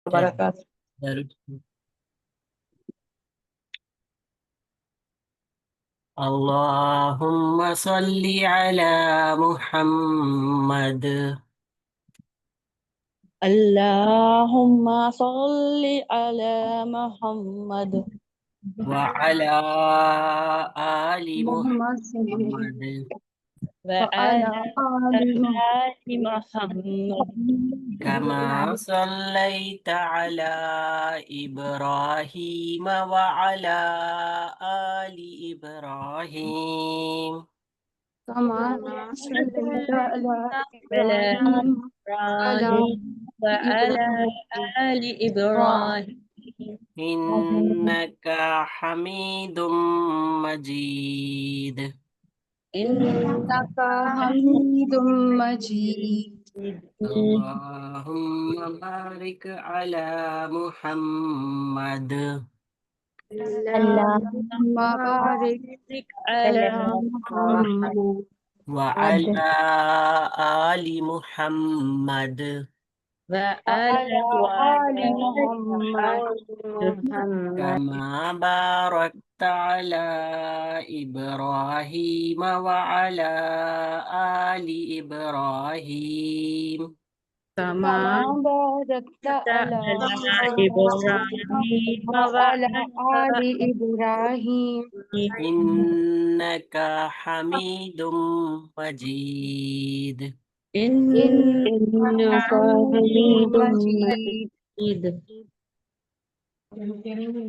वबरकातुह। दरुद। अल्लाहुम्मा सल्ली अला मुहम्मद अल्लाहुम्मा सल्ली अला मुहम्मद व अला आलि मोहम्मद मुहम्मद व वअला अला आलि आलि मुहम्मद कमा सल्लैता अला इब्राहीम व अला आलि इब्राहीम कमा सल्लैता अला अला इब्राहीम अला इब्राहीम व अला इब्राहीम आलि व इब्राहीम इन्नका हमीदुम मजीद। इन्नका इन्नका हमीदुम मजीद। अल्लाहुम्मा बारिक अला मुहम्मद अल्लाहुम्मा बारिक अला अला मुहम्मद व अला आलि मुहम्मद व अला वअला आलि मुहम्मद कमा बारकता अला इब्राहीम व अला आलि इब्राहीम कमा कमा बारकता अला अला इब्राहीम इब्राहीम व वअला अला आलि इब्राहीम इन्नका हमीदुम मजीद। इन्नका इन्नका हमीदुम हमीदुम मजीद। मजीद।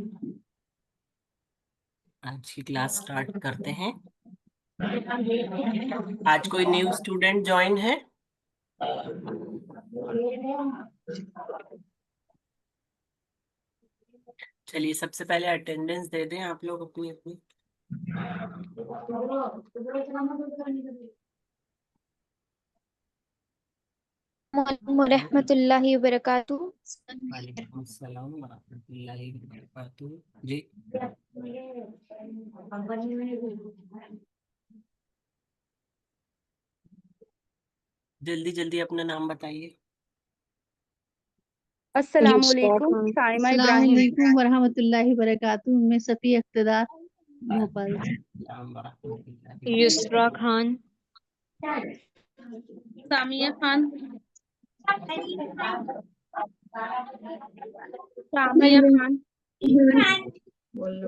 आज की क्लास स्टार्ट करते हैं। आज कोई न्यू स्टूडेंट ज्वाइन है? चलिए सबसे पहले अटेंडेंस दे दें आप लोग अपनी अपनी। रहमतुल्लाहि व बरकातुहू। वालेकुम अस्सलाम व रहमतुल्लाहि व बरकातुहू। जी जल्दी जल्दी अपना नाम बताइए। अस्सलामु अलैकुम, साइमा अस्सलाम इब्राहिम। वालेकुम वरहमतुल्लाहि वबरकातुहू। मैं सफी इख्तिदार भोपाल से। अस्सलाम व रहमतुल्लाहि व युसरा खान। सामिया खान। सामिया खान।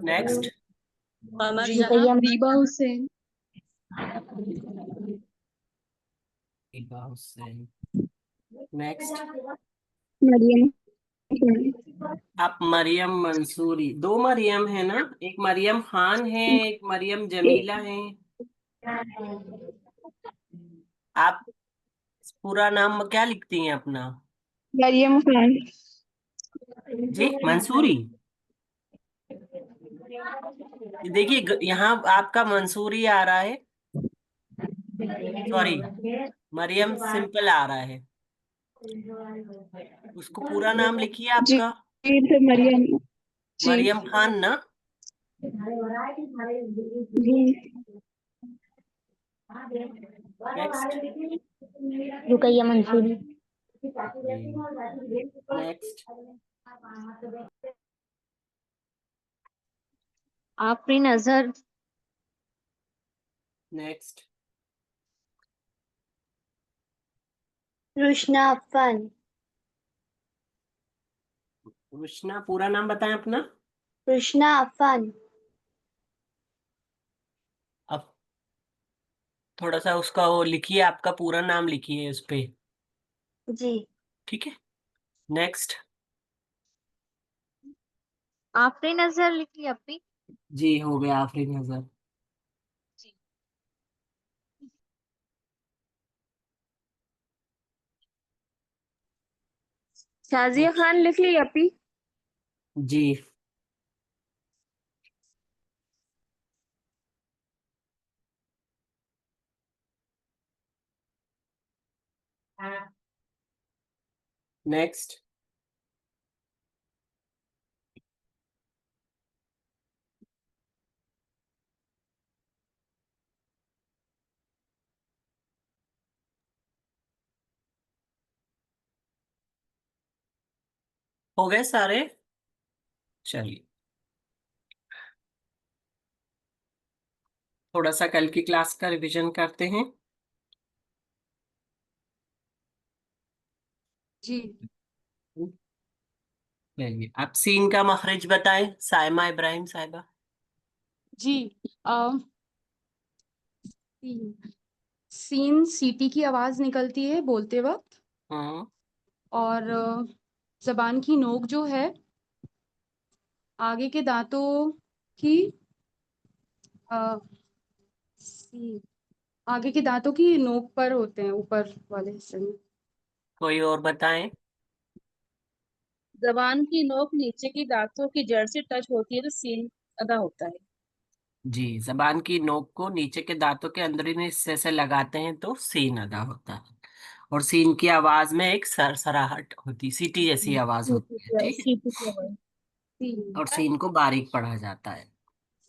नेक्स्ट कमर जहां। रुकैया रीबा हुसैन। इबा हुसैन। नेक्स्ट मरियम। आप मरियम मंसूरी। दो मरियम है ना, एक मरियम खान है, एक मरियम जमीला है। आप पूरा नाम क्या लिखती हैं अपना? मरियम खान। जी मंसूरी। देखिए यहाँ आपका मंसूरी आ रहा है, सॉरी मरियम सिंपल आ रहा है। उसको पूरा नाम लिखिए जी आपका। तो मरियम। जी मरियम खान ना। जी। Next Rukaiya Mansuri. Next Afreen Azhar. Next Rushna Afan. Krishna. पूरा नाम बताएं अपना। रुशना अफान। अब थोड़ा सा उसका वो लिखिए, आपका पूरा नाम लिखिए उस पे। जी। ठीक है। नेक्स्ट आफरीन अजहर लिख लिया अपनी। जी हो गया आखिरी नजर। शाजिया नेक्स्ट खान लिख ली अपी। जी नेक्स्ट हो गए सारे? चलिए, थोड़ा सा कल की क्लास का रिवीजन करते हैं। जी। चलिए, आप सीन का मखरज बताएं, साइमा इब्राहिम साहिबा। जी। सीन सीन सीटी की आवाज निकलती है बोलते वक्त, हम्म। और जबान की नोक जो है आगे के दांतों की अ, सी- आगे के दांतों की नोक पर होते हैं, ऊपर वाले हिस्से में। कोई और बताएं। जबान की नोक नीचे की दांतों की जड़ से टच होती है तो सीन अदा होता है। जी, जबान की नोक को नीचे के दांतों के अंदरूनी हिस्से से लगाते हैं तो सीन अदा होता है। और सीन की आवाज में एक सरसराहट होती, सीटी जैसी आवाज होती है, ठीक है। सीटी की आवाज। सीन और सीन को बारीक पढ़ा जाता है।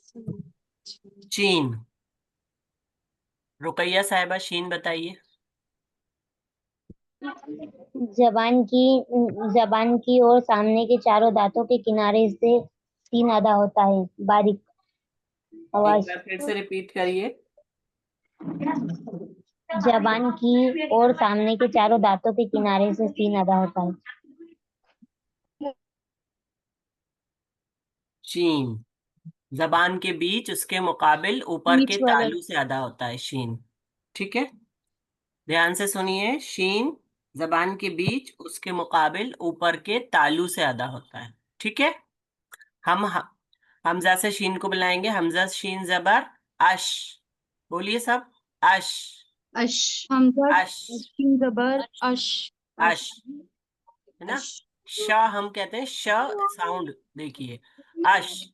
सीन। चीन, रुकैया साहिबा शीन बताइए। जबान की और सामने के चारों दांतों के किनारे से सीन अदा होता है। बारीक एक आवाज। बार फिर से रिपीट करिए। जबान की और सामने के चारों दांतों के किनारे से सीन अदा होता है। शीन, जबान के बीच उसके मुकाबिल ऊपर के बीच वाला। तालू से अदा होता है शीन, ठीक है। ध्यान से सुनिए, शीन जबान के बीच उसके मुकाबिल ऊपर के तालू से अदा होता है, ठीक है। हम हमजा से शीन को बुलाएंगे, हमजा शीन जबर अश, बोलिए सब, अश अश। हमजा अश शीन जबर अश। अश, है ना। श हम कहते हैं, श साउंड देखिए, अश,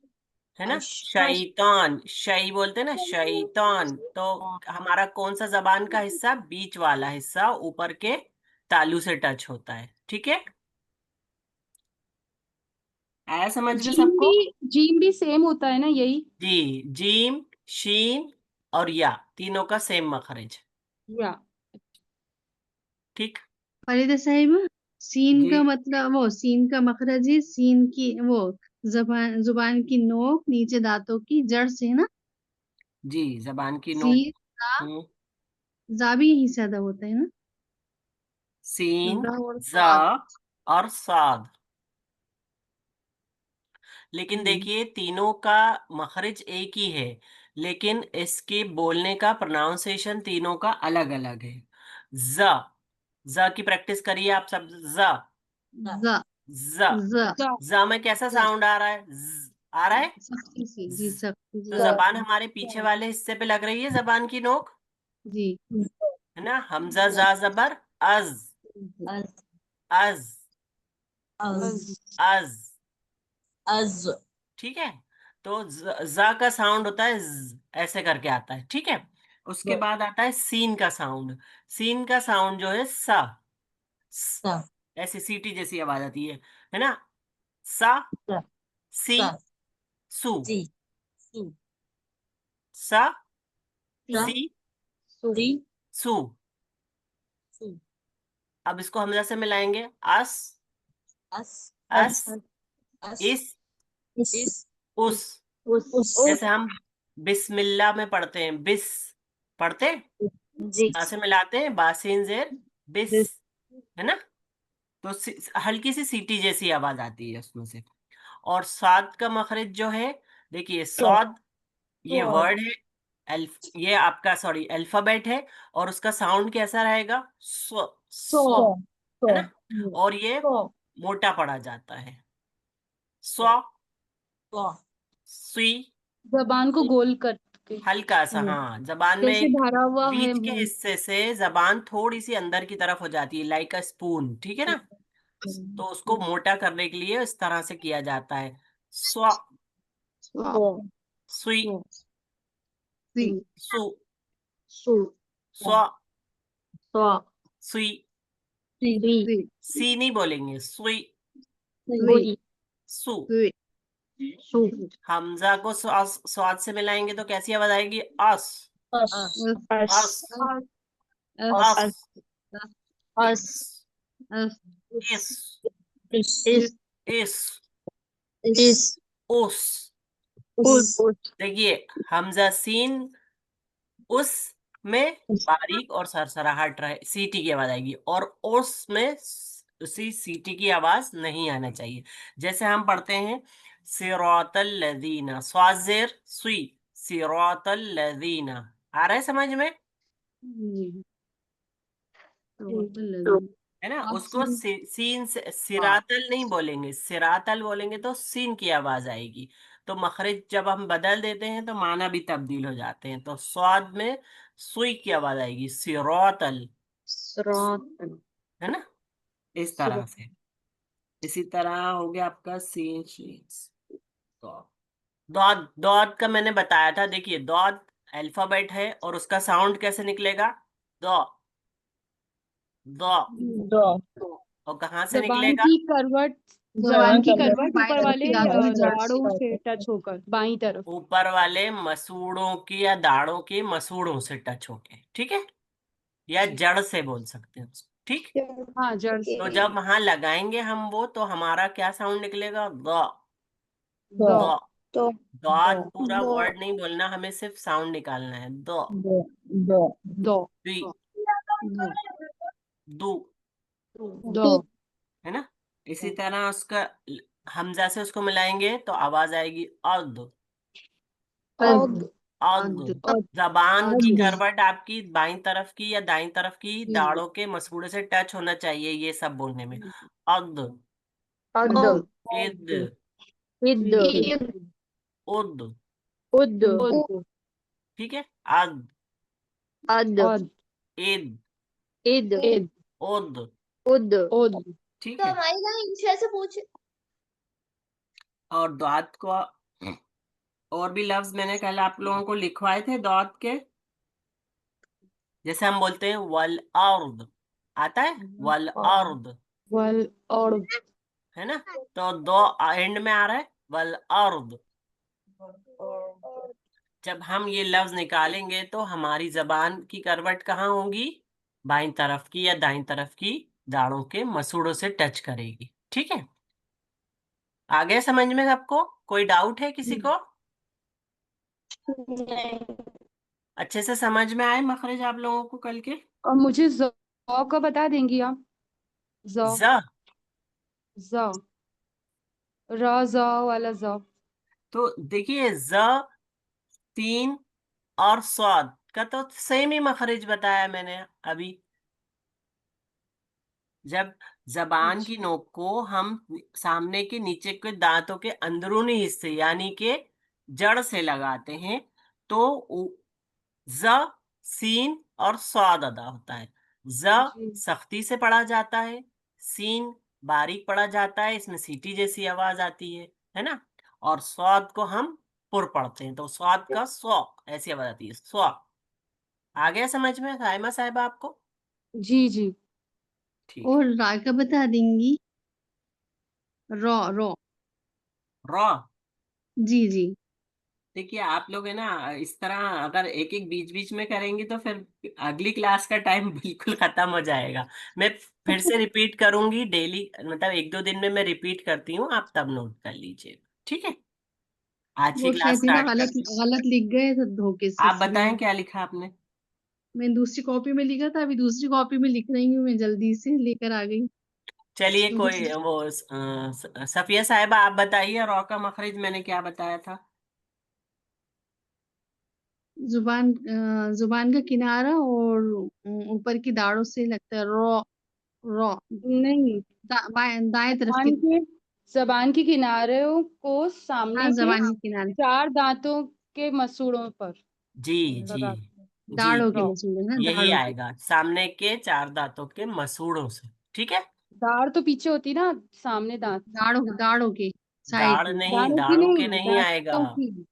है ना। शैतान, शई बोलते हैं ना, शैतान। तो हमारा कौन सा जबान का हिस्सा, बीच वाला हिस्सा ऊपर के तालू से टच होता है, ठीक है। आया समझ में जीम सबको? भी जीम भी सेम होता है ना, यही। जी, जीम, शीन और या, तीनों का सेम मखरज, या ठीक। फरीदा साहिबा, सीन जी का मतलब वो सीन का मखरज है, सीन की वो जुबान की नोक नीचे दांतों की जड़ से है ना। जी, जबान की नोक। सीन जा हम्म, जा भी यहीं से अदा होता है ना। सीन, जा और जा साद। और साद। लेकिन हम्म, देखिए, तीनों का मखरज एक ही है, लेकिन इसके बोलने का प्रोनाउंसिएशन तीनों का अलग अलग है। ज, ज की प्रैक्टिस करिए आप सब। ज, जा ज, जा जा ज में कैसा साउंड आ रहा है, आ रहा है। सख्ती से, जी ज, सख्ती तो से। जबान हमारे पीछे वाले हिस्से पे लग रही है, जबान की नोक, जी। है ना। हमजा जा जबर अज, अज, अज अज, ठीक है। तो जा का साउंड होता है ऐसे करके आता है, ठीक है। उसके बाद आता है सीन का साउंड। सीन का साउंड जो है सा, ऐसे सीटी जैसी आवाज आती है ना। सा, सी, सू, सा, सी, सू। अब इसको हमजा से मिलाएंगे, अस, अस, इस, उस। जैसे हम बिस्मिल्लाह में पढ़ते हैं, बिस पढ़ते हैं, जी। बा से मिलाते हैं, बासीन जेर बिस, है ना। तो हल्की सी सीटी जैसी आवाज आती है उसमें से। और स्वाद का मखरज जो है, देखिए स्वाद, ये वर्ड है, ये आपका सॉरी अल्फाबेट है, और उसका साउंड कैसा रहेगा, स्व, स्व, है ना। और ये मोटा पढ़ा जाता है, स्व, स्वी। जबान को गोल करके। हल्का सा, हाँ, जबान में जैसे एक भरा हुआ है बीच के मुंह। हिस्से से जबान थोड़ी सी अंदर की तरफ हो जाती है, लाइक अ स्पून, ठीक है ना। तो उसको मोटा करने के लिए इस तरह से किया जाता है, स्व, सुई, सी सु, स्व, सुई। सी सी नहीं बोलेंगे, सुई, सी सु। सी हमजा को स्वाद से मिलाएंगे तो कैसी आवाज आएगी, अस, अस, अस अस, अस इस, अस इस, इस इस, इस, उस। उस, देखिए हमजा सीन उस में बारीक और सरसराहट रहे, सीटी की आवाज आएगी, और उस में उसी सीटी की आवाज नहीं आना चाहिए। जैसे हम पढ़ते हैं सिरातल लदीना, स्वाजेर सुई, सिरातल लदीना। आ रहा है समझ में? जी है ना? आप उसको सीन से सिरातल नहीं बोलेंगे, सिरातल बोलेंगे तो सीन की आवाज आएगी। तो मखरज जब हम बदल देते हैं तो माना भी तब्दील हो जाते हैं। तो स्वाद में सुई की आवाज आएगी, सिरातल, सुरातन, है ना? इस तरह से। इसी तरह हो गया आपका सीन शीन। तो दौद, दौद का मैंने बताया था। देखिए दौद अल्फाबेट है और उसका साउंड कैसे निकलेगा? दो, दो। दो, और कहाँ से जबान निकलेगा? की करवट, जबान जबान की की करवट बाएं ऊपर तरफ वाले की दांतों की जड़ से। दाढ़ों से टच होकर बाईं तरफ। ऊपर वाले मसूड़ों की या दाढ़ों की मसूड़ों से टच होके, ठीक है? या जड़ से बोल सकते हैं उसको, ठीक? हाँ, जड़ से। तो जब वहां लगाएंगे हम वो, तो हमारा क्या साउंड निकलेगा? द, दो, द। तो, दाद दो, पूरा दो, वर्ड नहीं बोलना, हमें सिर्फ साउंड निकालना है। द, दो, दो, दो, दी, दो, दू, दो, है ना? इसी तरह उसका हमजा से उसको मिलाएंगे तो आवाज आएगी अद, अद, अद। अद, जबान की अद, करवट आपकी बाईं तरफ की या दाईं तरफ की दाढ़ों के मसूड़े से टच होना चाहिए ये सब बोलने में। अद, अद, इद, इद, उद, उद, उद, ठीक है? अद, अद, अद, इद, इद, इद, उद, उद। उद। ठीक तो है? हमारी ना इंशा से पूछ। और दाद को और भी लफ्ज मैंने कल आप लोगों को लिखवाए थे दाद के। जैसे हम बोलते हैं वल अर्द, आता है वल अर्द, वल और है ना? तो दो एंड में आ रहा है वल अर्द। जब हम ये लफ्ज निकालेंगे तो हमारी जबान की करवट कहाँ होगी? बाईं तरफ की या दाईं तरफ की दाढ़ों के मसूड़ों से टच करेगी, ठीक है? आ गया समझ में सबको? कोई डाउट है किसी को? अच्छे से समझ में आए मखरज आप लोगों को कल के? और मुझे ज़ का बता देंगी आप? ज़, ज, ज़, र ज़ वाला ज़। तो देखिए ज, तीन और स्वाद का तो सेम ही मखरज बताया मैंने अभी। जब जबान की नोक को हम सामने के नीचे के दांतों के अंदरूनी हिस्से यानी के जड़ से लगाते हैं तो ज, सीन और स्वाद अदा होता है। ज जी, सख्ती से पढ़ा जाता है, सीन बारीक पढ़ा जाता है, इसमें सीटी जैसी आवाज आती है ना? और स्वाद को हम पुर पढ़ते हैं तो स्वाद का स्व ऐसी आवाज आती है, स्व। आ गया समझ में साइमा साहिबा आपको? जी, जी। ठीक है। और रा का बता देंगी? Raw, raw. रॉ, जी जी। देखिए आप लोग है ना इस तरह अगर एक एक बीच बीच में करेंगे तो फिर अगली क्लास का टाइम बिल्कुल खत्म हो जाएगा। मैं फिर से रिपीट करूंगी डेली, मतलब एक दो दिन में मैं रिपीट करती हूँ, आप तब नोट कर लीजिए, ठीक है? आज की वो क्लास शायद ही ना स्टार्ट गलत करते हैं। गलत लिख गए थे धोखे से, आप इसलिए। बताएं क्या लिखा आपने? मैं दूसरी कॉपी में लिखा था, अभी दूसरी कॉपी में लिख रही हूँ, मैं जल्दी से लेकर आ गई। चलिए कोई दूसरी वो सफिया साहिबा आप बताइए रॉ का मखरज मैंने क्या बताया था? जुबान का किनारा और ऊपर की दाढ़ों से लगता है रॉ, रॉ। नहीं, दाएं तरफ की। जबान के किनारों को हाँ, सामने के जबान के किनारे, चार दांतों के मसूड़ों पर जी जी लगा जी, दाढ़ों के रॉ। मसूड़े ना, यही दाढ़ों के। आएगा सामने के चार दांतों के मसूड़ों से, ठीक है? दाढ़ तो पीछे होती ना, सामने दांत। दाढ़ों के साइड दाढ़ में। नहीं, दाढ़ों की दाढ़ों के नहीं, नहीं आएगा, दांतों की।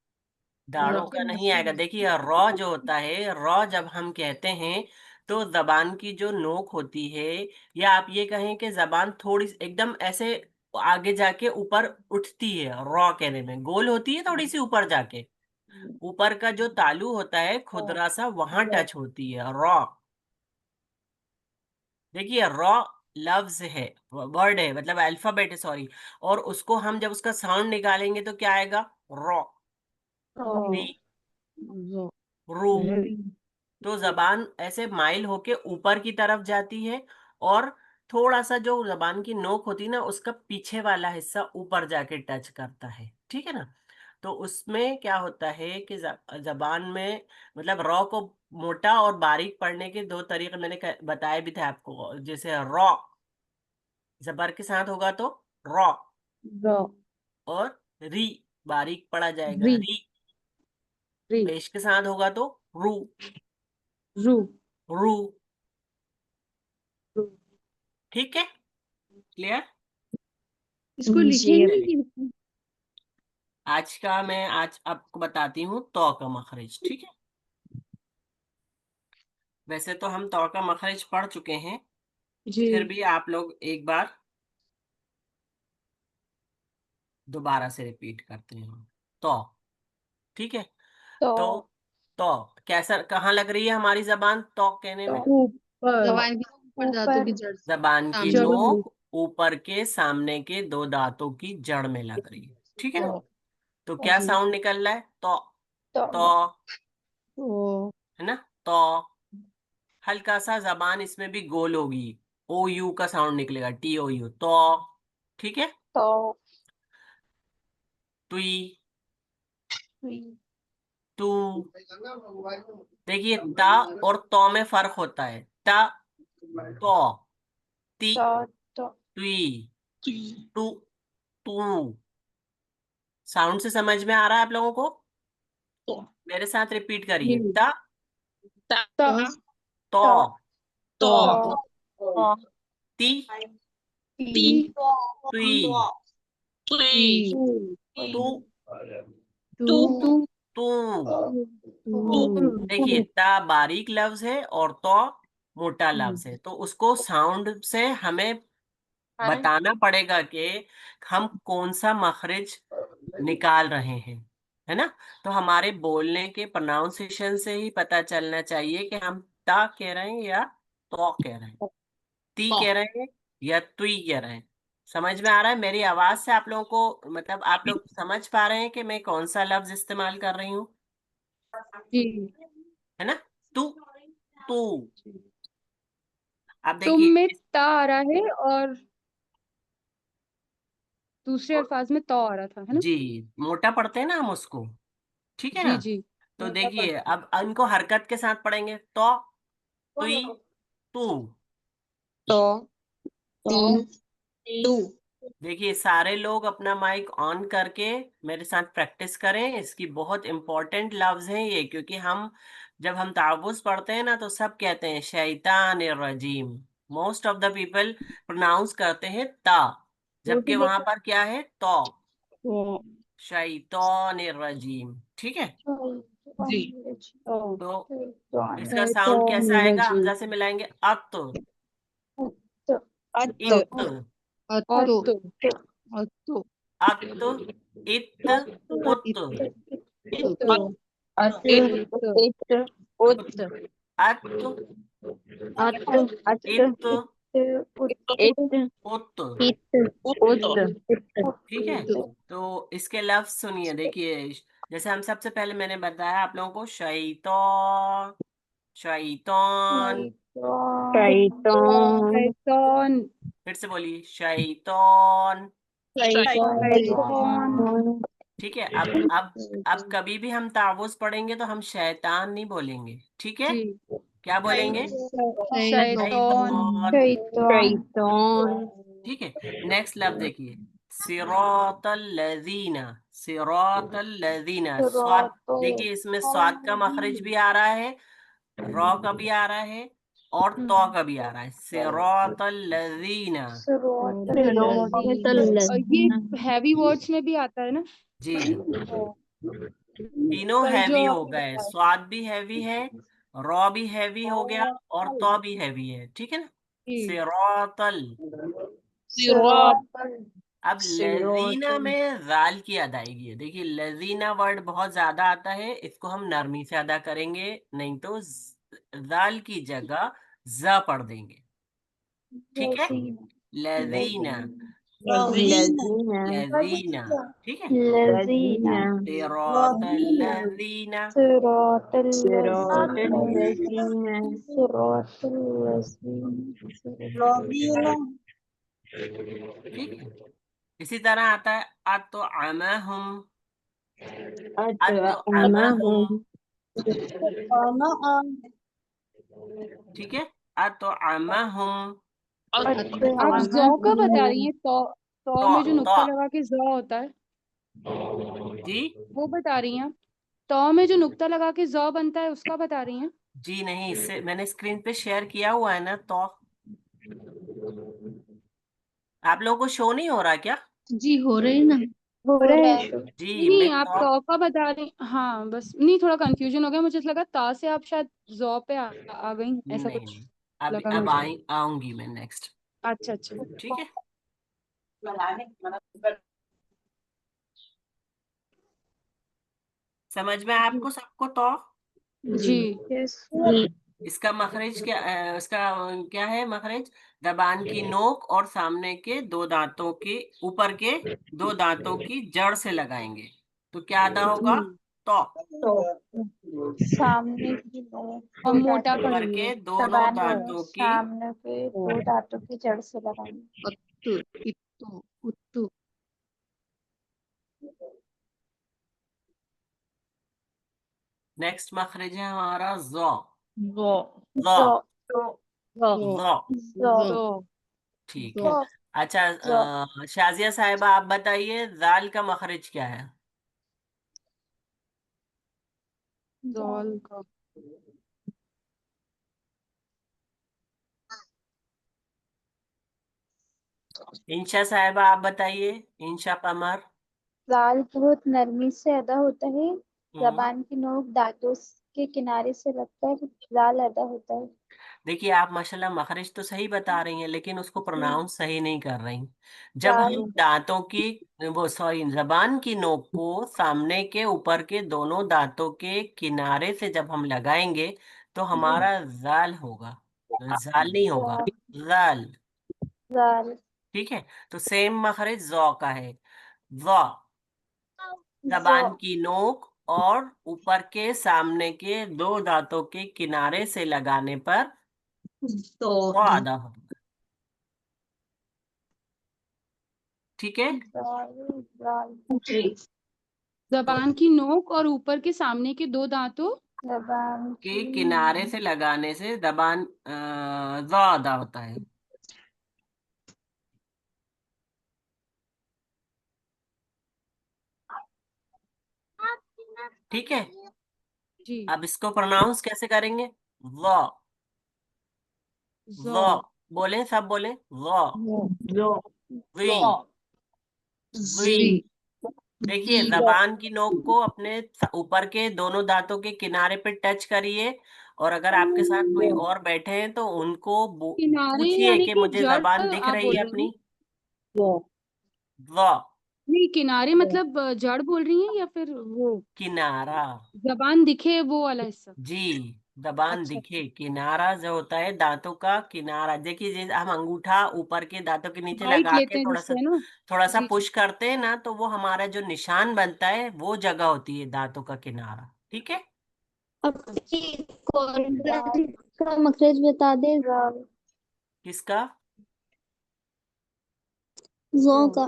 दाढ़ों का नहीं आएगा। देखिए रॉ जो होता है, रॉ जब हम कहते हैं तो जबान की जो नोक होती है, या आप ये कहें कि जबान थोड़ी एकदम ऐसे आगे जाके ऊपर उठती है, रॉ कहने में गोल होती है थोड़ी सी ऊपर जाके, ऊपर का जो तालू होता है खुदरा सा वहां टच होती है रॉ। देखिए रॉ लफ्ज है, वर्ड है, मतलब अल्फाबेट है, सॉरी, और उसको हम जब उसका साउंड निकालेंगे तो क्या आएगा? रॉ, री, रो रू। तो जबान ऐसे माइल होके ऊपर की तरफ जाती है, और थोड़ा सा जो जबान की नोक होती है ना, उसका पीछे वाला हिस्सा ऊपर जाके टच करता है, ठीक है ना। तो उसमें क्या होता है कि जबान में, मतलब रॉ को मोटा और बारीक पढ़ने के दो तरीके मैंने बताए भी थे आपको। जैसे रॉ जबर के साथ होगा तो रॉ, रो और री बारीक पढ़ा जाएगा री, री। री, पेश के साथ होगा तो रू, रू, रू। रू। ठीक है, क्लियर। इसको जी। लिखेंगे चलिए, कि आज आपको बताती हूँ तो का मखरज, ठीक है। वैसे तो हम तो का मखरज पढ़ चुके हैं, जी, फिर भी आप लोग एक बार दोबारा से रिपीट करते हैं। तो ठीक है। तो तो तो कैसा, कहाँ लग रही है हमारी जबान तो कहने में? ऊपर, जबान के ऊपर दांतों की जड़ से जबान की सामने। जड़ में, नोक ऊपर के सामने के दो दांतों की जड़ में लग रही है, ठीक है ना। तो क्या जी, साउंड निकल रहा है? तो तो है ना। तो हल्का सा जबान इसमें भी गोल होगी, ओ यू का साउंड निकलेगा, टी ओ यू, तो ठीक है। तो तुई, तू। देखिए ता और तो में फर्क होता है। ता, तो, ती, तो तुई, टू, तू। साउंड से समझ में आ रहा है आप लोगों को? मेरे साथ रिपीट करिए। जी, ता, ता, तो, तो ती, ती, तुई, तुई तू, टू टू, तू। टू, देखिए ता बारीक लफ्ज है और तो मोटा लफ्ज है, तो उसको साउंड से हमें बताना पड़ेगा कि हम कौन सा मखरज निकाल रहे हैं, है ना। तो हमारे बोलने के प्रोनाउंसिएशन से ही पता चलना चाहिए कि हम ता कह रहे हैं या तो कह रहे हैं, ती कह रहे हैं या तुई कह रहे हैं। समझ में आ रहा है मेरी आवाज से आप लोगों को, मतलब आप लोग समझ पा रहे हैं कि मैं कौन सा लफ्ज इस्तेमाल कर रही हूँ, जी। है ना। तू, तू। अब तुम देखिए में ता आ रहा है और दूसरे अल्फाज में तो आ रहा था, है ना? जी, मोटा पढ़ते हैं ना हम उसको, ठीक है ना। जी, जी, तो देखिए अब इनको हरकत के साथ पढ़ेंगे। तो, तुई, तू। तो टू देखिए सारे लोग अपना माइक ऑन करके मेरे साथ प्रैक्टिस करें, इसकी बहुत इंपॉर्टेंट लफ्ज है ये, क्योंकि हम जब हम तावुज़ पढ़ते हैं ना तो सब कहते हैं शैतान रजीम, most of the people pronounce करते हैं ता, जबकि वहां पर क्या है? तो, तो शैतान रजीम, ठीक है। जी तो इसका साउंड कैसा आएगा? शैतानिर्रजीम, हमजा से मिलाएंगे, अत, इत, अतो अत, अतो अत, इत, उत, इत, इत, उत अत, अत इत, इत उत। उत ठीक है। तो इसके लफ्ज सुनिए, देखिए जैसे हम सबसे पहले मैंने बताया आप लोगों को, शैतान, शैतान। शैतान शैतान, फिर से बोलिए, शैतान। शैतान, ठीक है। अब कभी भी हम तावुज़ पढ़ेंगे तो हम शैतान नहीं बोलेंगे, ठीक है। जी, क्या बोलेंगे? शैतान, शैतान। शैतान ठीक है। नेक्स्ट लफ्ज देखिए, सिरातल लजीना, सिरातल लजीना। स्वाद, देखिए इसमें स्वाद का मखरज भी आ रहा है, रॉ का भी आ रहा है, और तो का भी आ रहा है, सिरातल लजीना। और ये हैवी वर्ड्स में भी आता है ना? जी, तीनों कल जो हैवी हो आपने गए, बताया। स्वाद भी हैवी है, रॉ भी हैवी हो गया, और तो भी हैवी है, ठीक है ना। जी, सिरातल। सिरात अब लजीना में जाल की अदायगी है। देखिए लजीना वर्ड बहुत ज्यादा आता है, इसको हम नरमी से अदा करेंगे, नहीं तो जाल की जगह ज पढ़ देंगे, ठीक है, लजीना, लजीना लजीना, ठीक है, लजीना सिरातल लजीना, सिरातल लजीना ठीक है। इसी तरह आता है अतअमहुम, अतअमहुम अतअमहुम, ठीक है, अतअमहुम, आप जौ का बता रही हैं, तो तो में जो तो नुक्ता लगा के जौ होता है, जी वो बता रही हैं आप? तो में जो नुक्ता लगा के जौ बनता है, उसका बता रही हैं? जी नहीं, इससे मैंने स्क्रीन पे शेयर किया हुआ है ना, तो आप लोगों को शो नहीं हो रहा क्या? जी हो रही ना। जी मैं नहीं, आप तो, तो का बता रही, हाँ बस, नहीं थोड़ा कंफ्यूजन हो गया, मुझे लगा ता से आप शायद जौ पे आ गई, ऐसा नहीं कुछ नहीं, अब लगा अब मुझे। आऊंगी मैं नेक्स्ट, अच्छा अच्छा। ठीक है। समझ में आया आपको सबको? तो जी। इसका मखरज क्या, इसका क्या है मखरज? जबान की नोक और सामने के दो दांतों के ऊपर के दो दांतों की जड़ से लगाएंगे तो क्या अदा होगा? तो सामने की नोक और दो मोटा दांतों ऊपर करेंगे। के दोनों जबान के दांतों की, सामने के दो दांतों की जड़ से लगाएंगे। उत्तु इत्तु उत्तु नेक्स्ट मखरज है हमारा जो, जो जो, जो जो जो, जो तो ठीक है। जो अच्छा, जो शाजिया साहिबा आप बताइए जाल का मखरज क्या है? जौल का इंशा साहिबा आप बताइए, इंशा कमर। जाल बहुत नरमी से अदा होता है। हम्म जबान की नोक दांतों के किनारे से लगकर जाल अदा होता है। देखिए, आप माशाल्लाह मखरज तो सही बता रही हैं लेकिन उसको प्रोनाउंस सही नहीं कर रही। जब जाल हम दांतों की, वो सॉरी, जबान की नोक को सामने के ऊपर के दोनों दांतों के किनारे से जब हम लगाएंगे तो हमारा जाल होगा, जाल नहीं होगा, जाल जाल, जाल ठीक है। तो सेम मखरज जौ का है, जौ, जो जबान की नोक और ऊपर के सामने के दो दांतों के किनारे से लगाने पर तो अदा होगा, ठीक है। जाल जाल जबान की नोक और ऊपर के सामने के दो दांतों जबान के की किनारे से लगाने से जबान ज़ अदा होता है, ठीक है। जी। अब इसको प्रोनाउंस कैसे करेंगे? ज़, जौ ज़, बोले, सब बोले, ज़, जो वी, वी। जी देखिए, जबान की नोक को अपने ऊपर के दोनों दांतों के किनारे पे टच करिए, और अगर आपके साथ कोई और बैठे हैं तो उनको किनारे पूछिए यानी कि कि मुझे जड़ जबान दिख आप रही बोल है रही हैं? अपनी? ज़, नहीं, किनारे मतलब जड़ बोल रही हैं या फिर वो किनारा, जबान दिखे वो वाला हिस्सा? जी, जबान अच्छा दिखे, किनारा जो होता है दांतों का किनारा। देखिए, जैसे हम अंगूठा ऊपर के दांतों के नीचे बाइट लगा के लेते हैं थोड़ा सा, जिससे ना। जी पुश करते हैं ना, तो वो हमारा जो निशान बनता है वो जगह होती है दांतों का किनारा, ठीक है। आपकी कॉर्नर जाल का मखरज बता दे जाल किसका? जों जौ का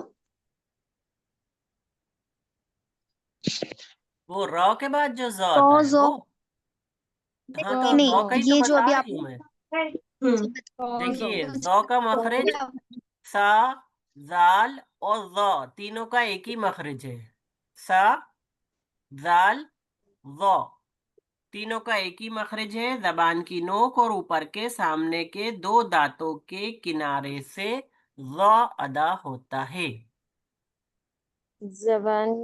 वो रॉ के बाद जो ज तो आता है जो वो, हाँ, जौ तो नहीं रॉ जौ का ही तो ये जो बता अभी रही हूँ आपने मैं। जौ देखिए, जौ का मखरज सा, जाल और ज तीनों का एक ही मखरज है। सा, जाल, ज तीनों का एक ही मखरज है। जबान की नोक और ऊपर के सामने के दो दांतों के किनारे से ज अदा होता है। जबान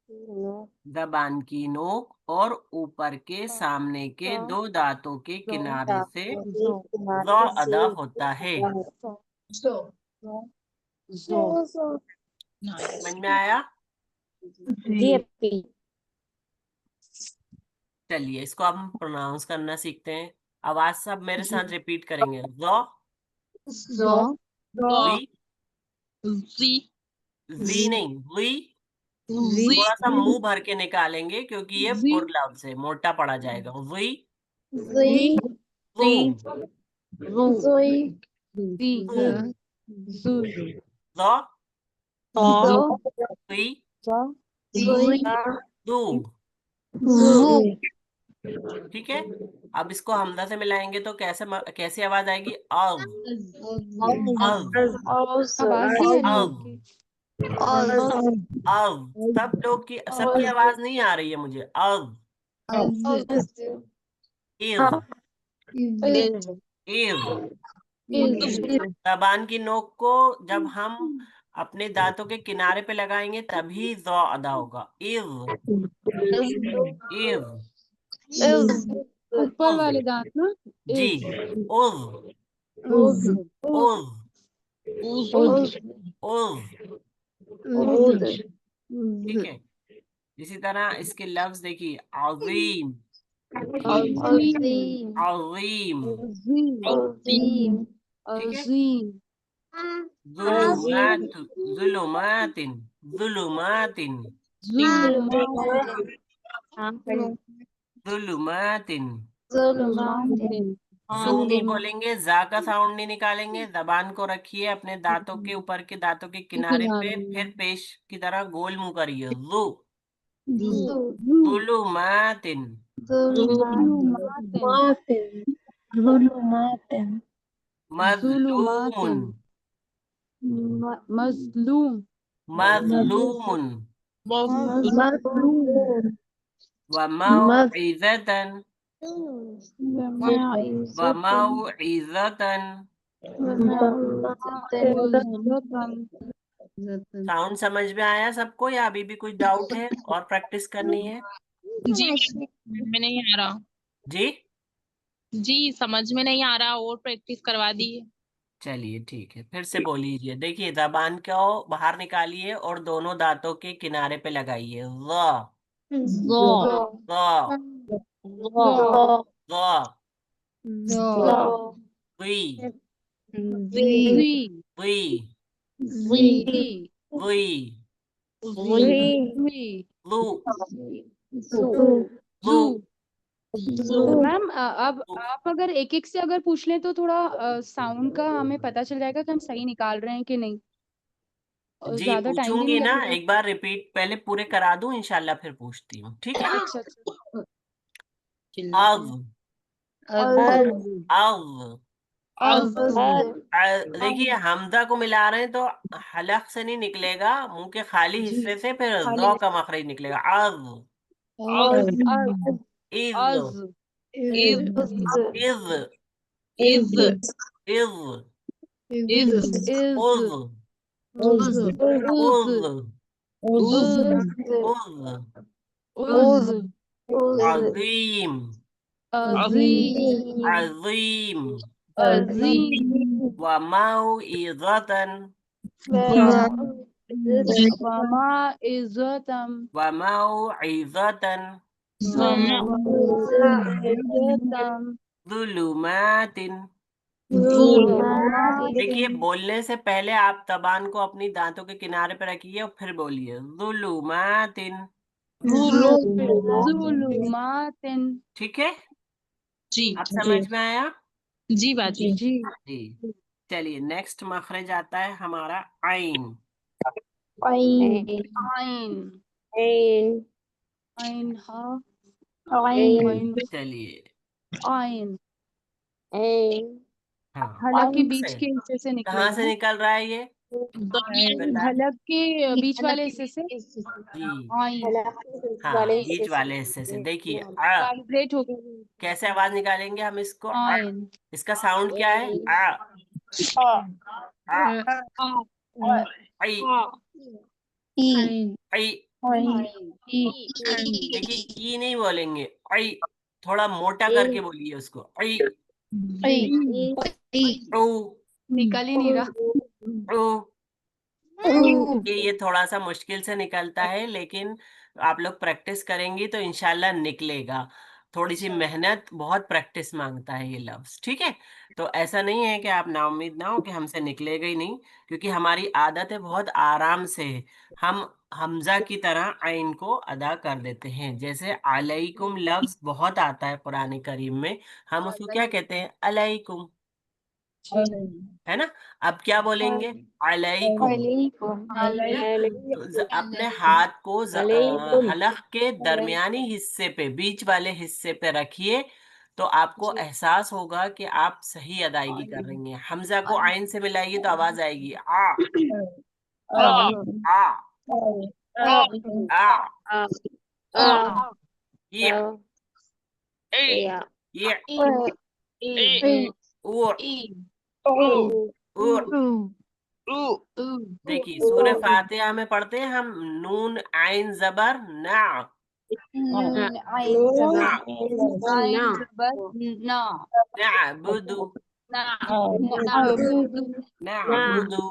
की नोक जबान की नोक और ऊपर के सामने के जो दो दांतों के जौ किनारे से दांतों के जौ ज किनारे से अदा होता है। जौ जौ जो समझ में आया? जी अपी चलिए, इसको अब हम प्रोनाउंस करना सीखते हैं। आवाज सब मेरे साथ रिपीट करेंगे। ज, ज़ो वी, जी जी नहीं, वी। वी थोड़ा सा मुंह भर के निकालेंगे क्योंकि ये जी पुर लफ्ज है, मोटा पड़ा जाएगा। वी, ज़ुई वू, ज़ुई जी वू, जू ज़ो, ज़ो वी, ज़ुई दू। ज़ू ठीक है। अब इसको हमजा से मिलाएंगे तो कैसे आवाज आएगी? अव, अव, औज़ आवाज नहीं आ रही है अव, आपकी। औज़ अव। सबकी आवाज नहीं आ रही है मुझे। अव, इव, इव। जबान की नोक को जब हम अपने दांतों के किनारे पे लगाएंगे तभी ज़ो अदा होगा। इव, इव, ऊपर उज़। वाले दांत ना। जी, इज उज़, उज उज़, औज़ उज़। ठीक है। इसी तरह इसके लफ्ज देखिए, अज़ीम, अजीम अज़ीम। अजीम अज़ीम ठीक है। अजीम ज़ुलुमात, ज़ुलुमातिन, ज़ुलुमातिन, जुल्मातिन ज़ुलुमातिन। जुल्मातिन जू नहीं बोलेंगे, जा का साउंड नहीं निकालेंगे। जबान को रखिए अपने दांतों के ऊपर के दांतों के किनारे पे, फिर पेश की तरह गोल मुंह करिए। जू, ज़ुलुमातिन, जुल्मातिन मज़लूमुन, जुल्मातिन मजलूम मज़लूमुन, व मौइज़तन, व मौइज़तन। इज़्ज़तन साउंड समझ में आया सबको या अभी भी कुछ डाउट है और प्रैक्टिस करनी है? जी में नहीं आ रहा। जी, जी समझ में नहीं आ रहा, और प्रैक्टिस करवा दी है। चलिए ठीक है, फिर से बोलिए। देखिए, जबान को बाहर निकालिए और दोनों दांतों के किनारे पे लगाइए। ज़ो ज़, ज़ ज़, ज़ वी, ज़ी वी, ज़ी वी, ज़ी लू, लू, ज़ू मैम अब आप अगर एक एक से अगर पूछ लें तो थोड़ा साउंड का हमें पता चल जाएगा कि हम सही निकाल रहे हैं कि नहीं। जी ज्यादा टाइम भी पूछूंगी नहीं ना, लगेगा। एक बार रिपीट पहले पूरे करा दूं, इंशाल्लाह फिर पूछती हूँ। ठीक है। अच्छा अच्छा अव, अव, देखिए हमजा को मिला रहे हैं तो हलक से नहीं निकलेगा, मुंह के खाली जी हिस्से से, फिर खाली ज़ का मखरज निकलेगा। अव, अज इज, अज इज इज, इज इज, इज इज उज, उज उज उज, उज उज। उज अजीम, अजीम अजीम। अजीम व मौइज़तन, वमा इज़्ज़तम व मौइज़तन, इज़्ज़तम ज़ुलुमातिन। देखिए, बोलने से पहले आप जबान को अपनी दांतों के किनारे पे रखिए और फिर बोलिए ज़ुलुमातिन। ज़ुलुमातिन। ठीक है। जी अब समझ में आया? जी बाजी। जी जी। चलिए, नेक्स्ट मखरज आता है हमारा आइन। आइन आइन हा आइन चलिए, आइन हाँ, हलक के कहाँ बीच से के हिस्से से कहाँ निकलेगा से ना। निकल रहा है ये? बता। हलक के बीच वाले हिस्से से जी, आइन हाँ, बीच वाले हिस्से से। देखिए, वाइब्रेट हो गया कैसे आवाज निकालेंगे हम इसको? आइन इसका साउंड क्या है? आ, आई, आई। देखिए, ई नहीं बोलेंगे, आई। थोड़ा मोटा करके बोलिए उसको, आई, ओ, निकल ही नहीं रहा। ओ। ये थोड़ा सा मुश्किल से निकलता है, लेकिन आप लोग प्रैक्टिस करेंगी तो इंशाल्लाह निकलेगा। थोड़ी सी मेहनत, बहुत प्रैक्टिस मांगता है ये लफ्ज, ठीक है। तो ऐसा नहीं है कि आप नाउम्मीद ना हो कि हमसे निकलेगा ही नहीं, क्योंकि हमारी आदत है बहुत आराम से हम हमजा की तरह आइन को अदा कर देते हैं। जैसे अलैकुम लफ्ज बहुत आता है कुरान करीम में, हम उसको क्या कहते हैं, अलैकुम, है ना। अब क्या बोलेंगे, अलैकुम। वालेकुम तो अपने हाथ को हलक के दरमियानी हिस्से पे, बीच वाले हिस्से पे रखिए, तो आपको एहसास होगा कि आप सही अदायगी कर रही हैं। हमजा को आइन से मिलाइए तो आवाज आएगी आ आ आ, ये ये उर उर। देखिए सूरह फातिहा में पढ़ते हैं हम, नून आइन जबर ना, ना, नअबुदु, नअबुदु।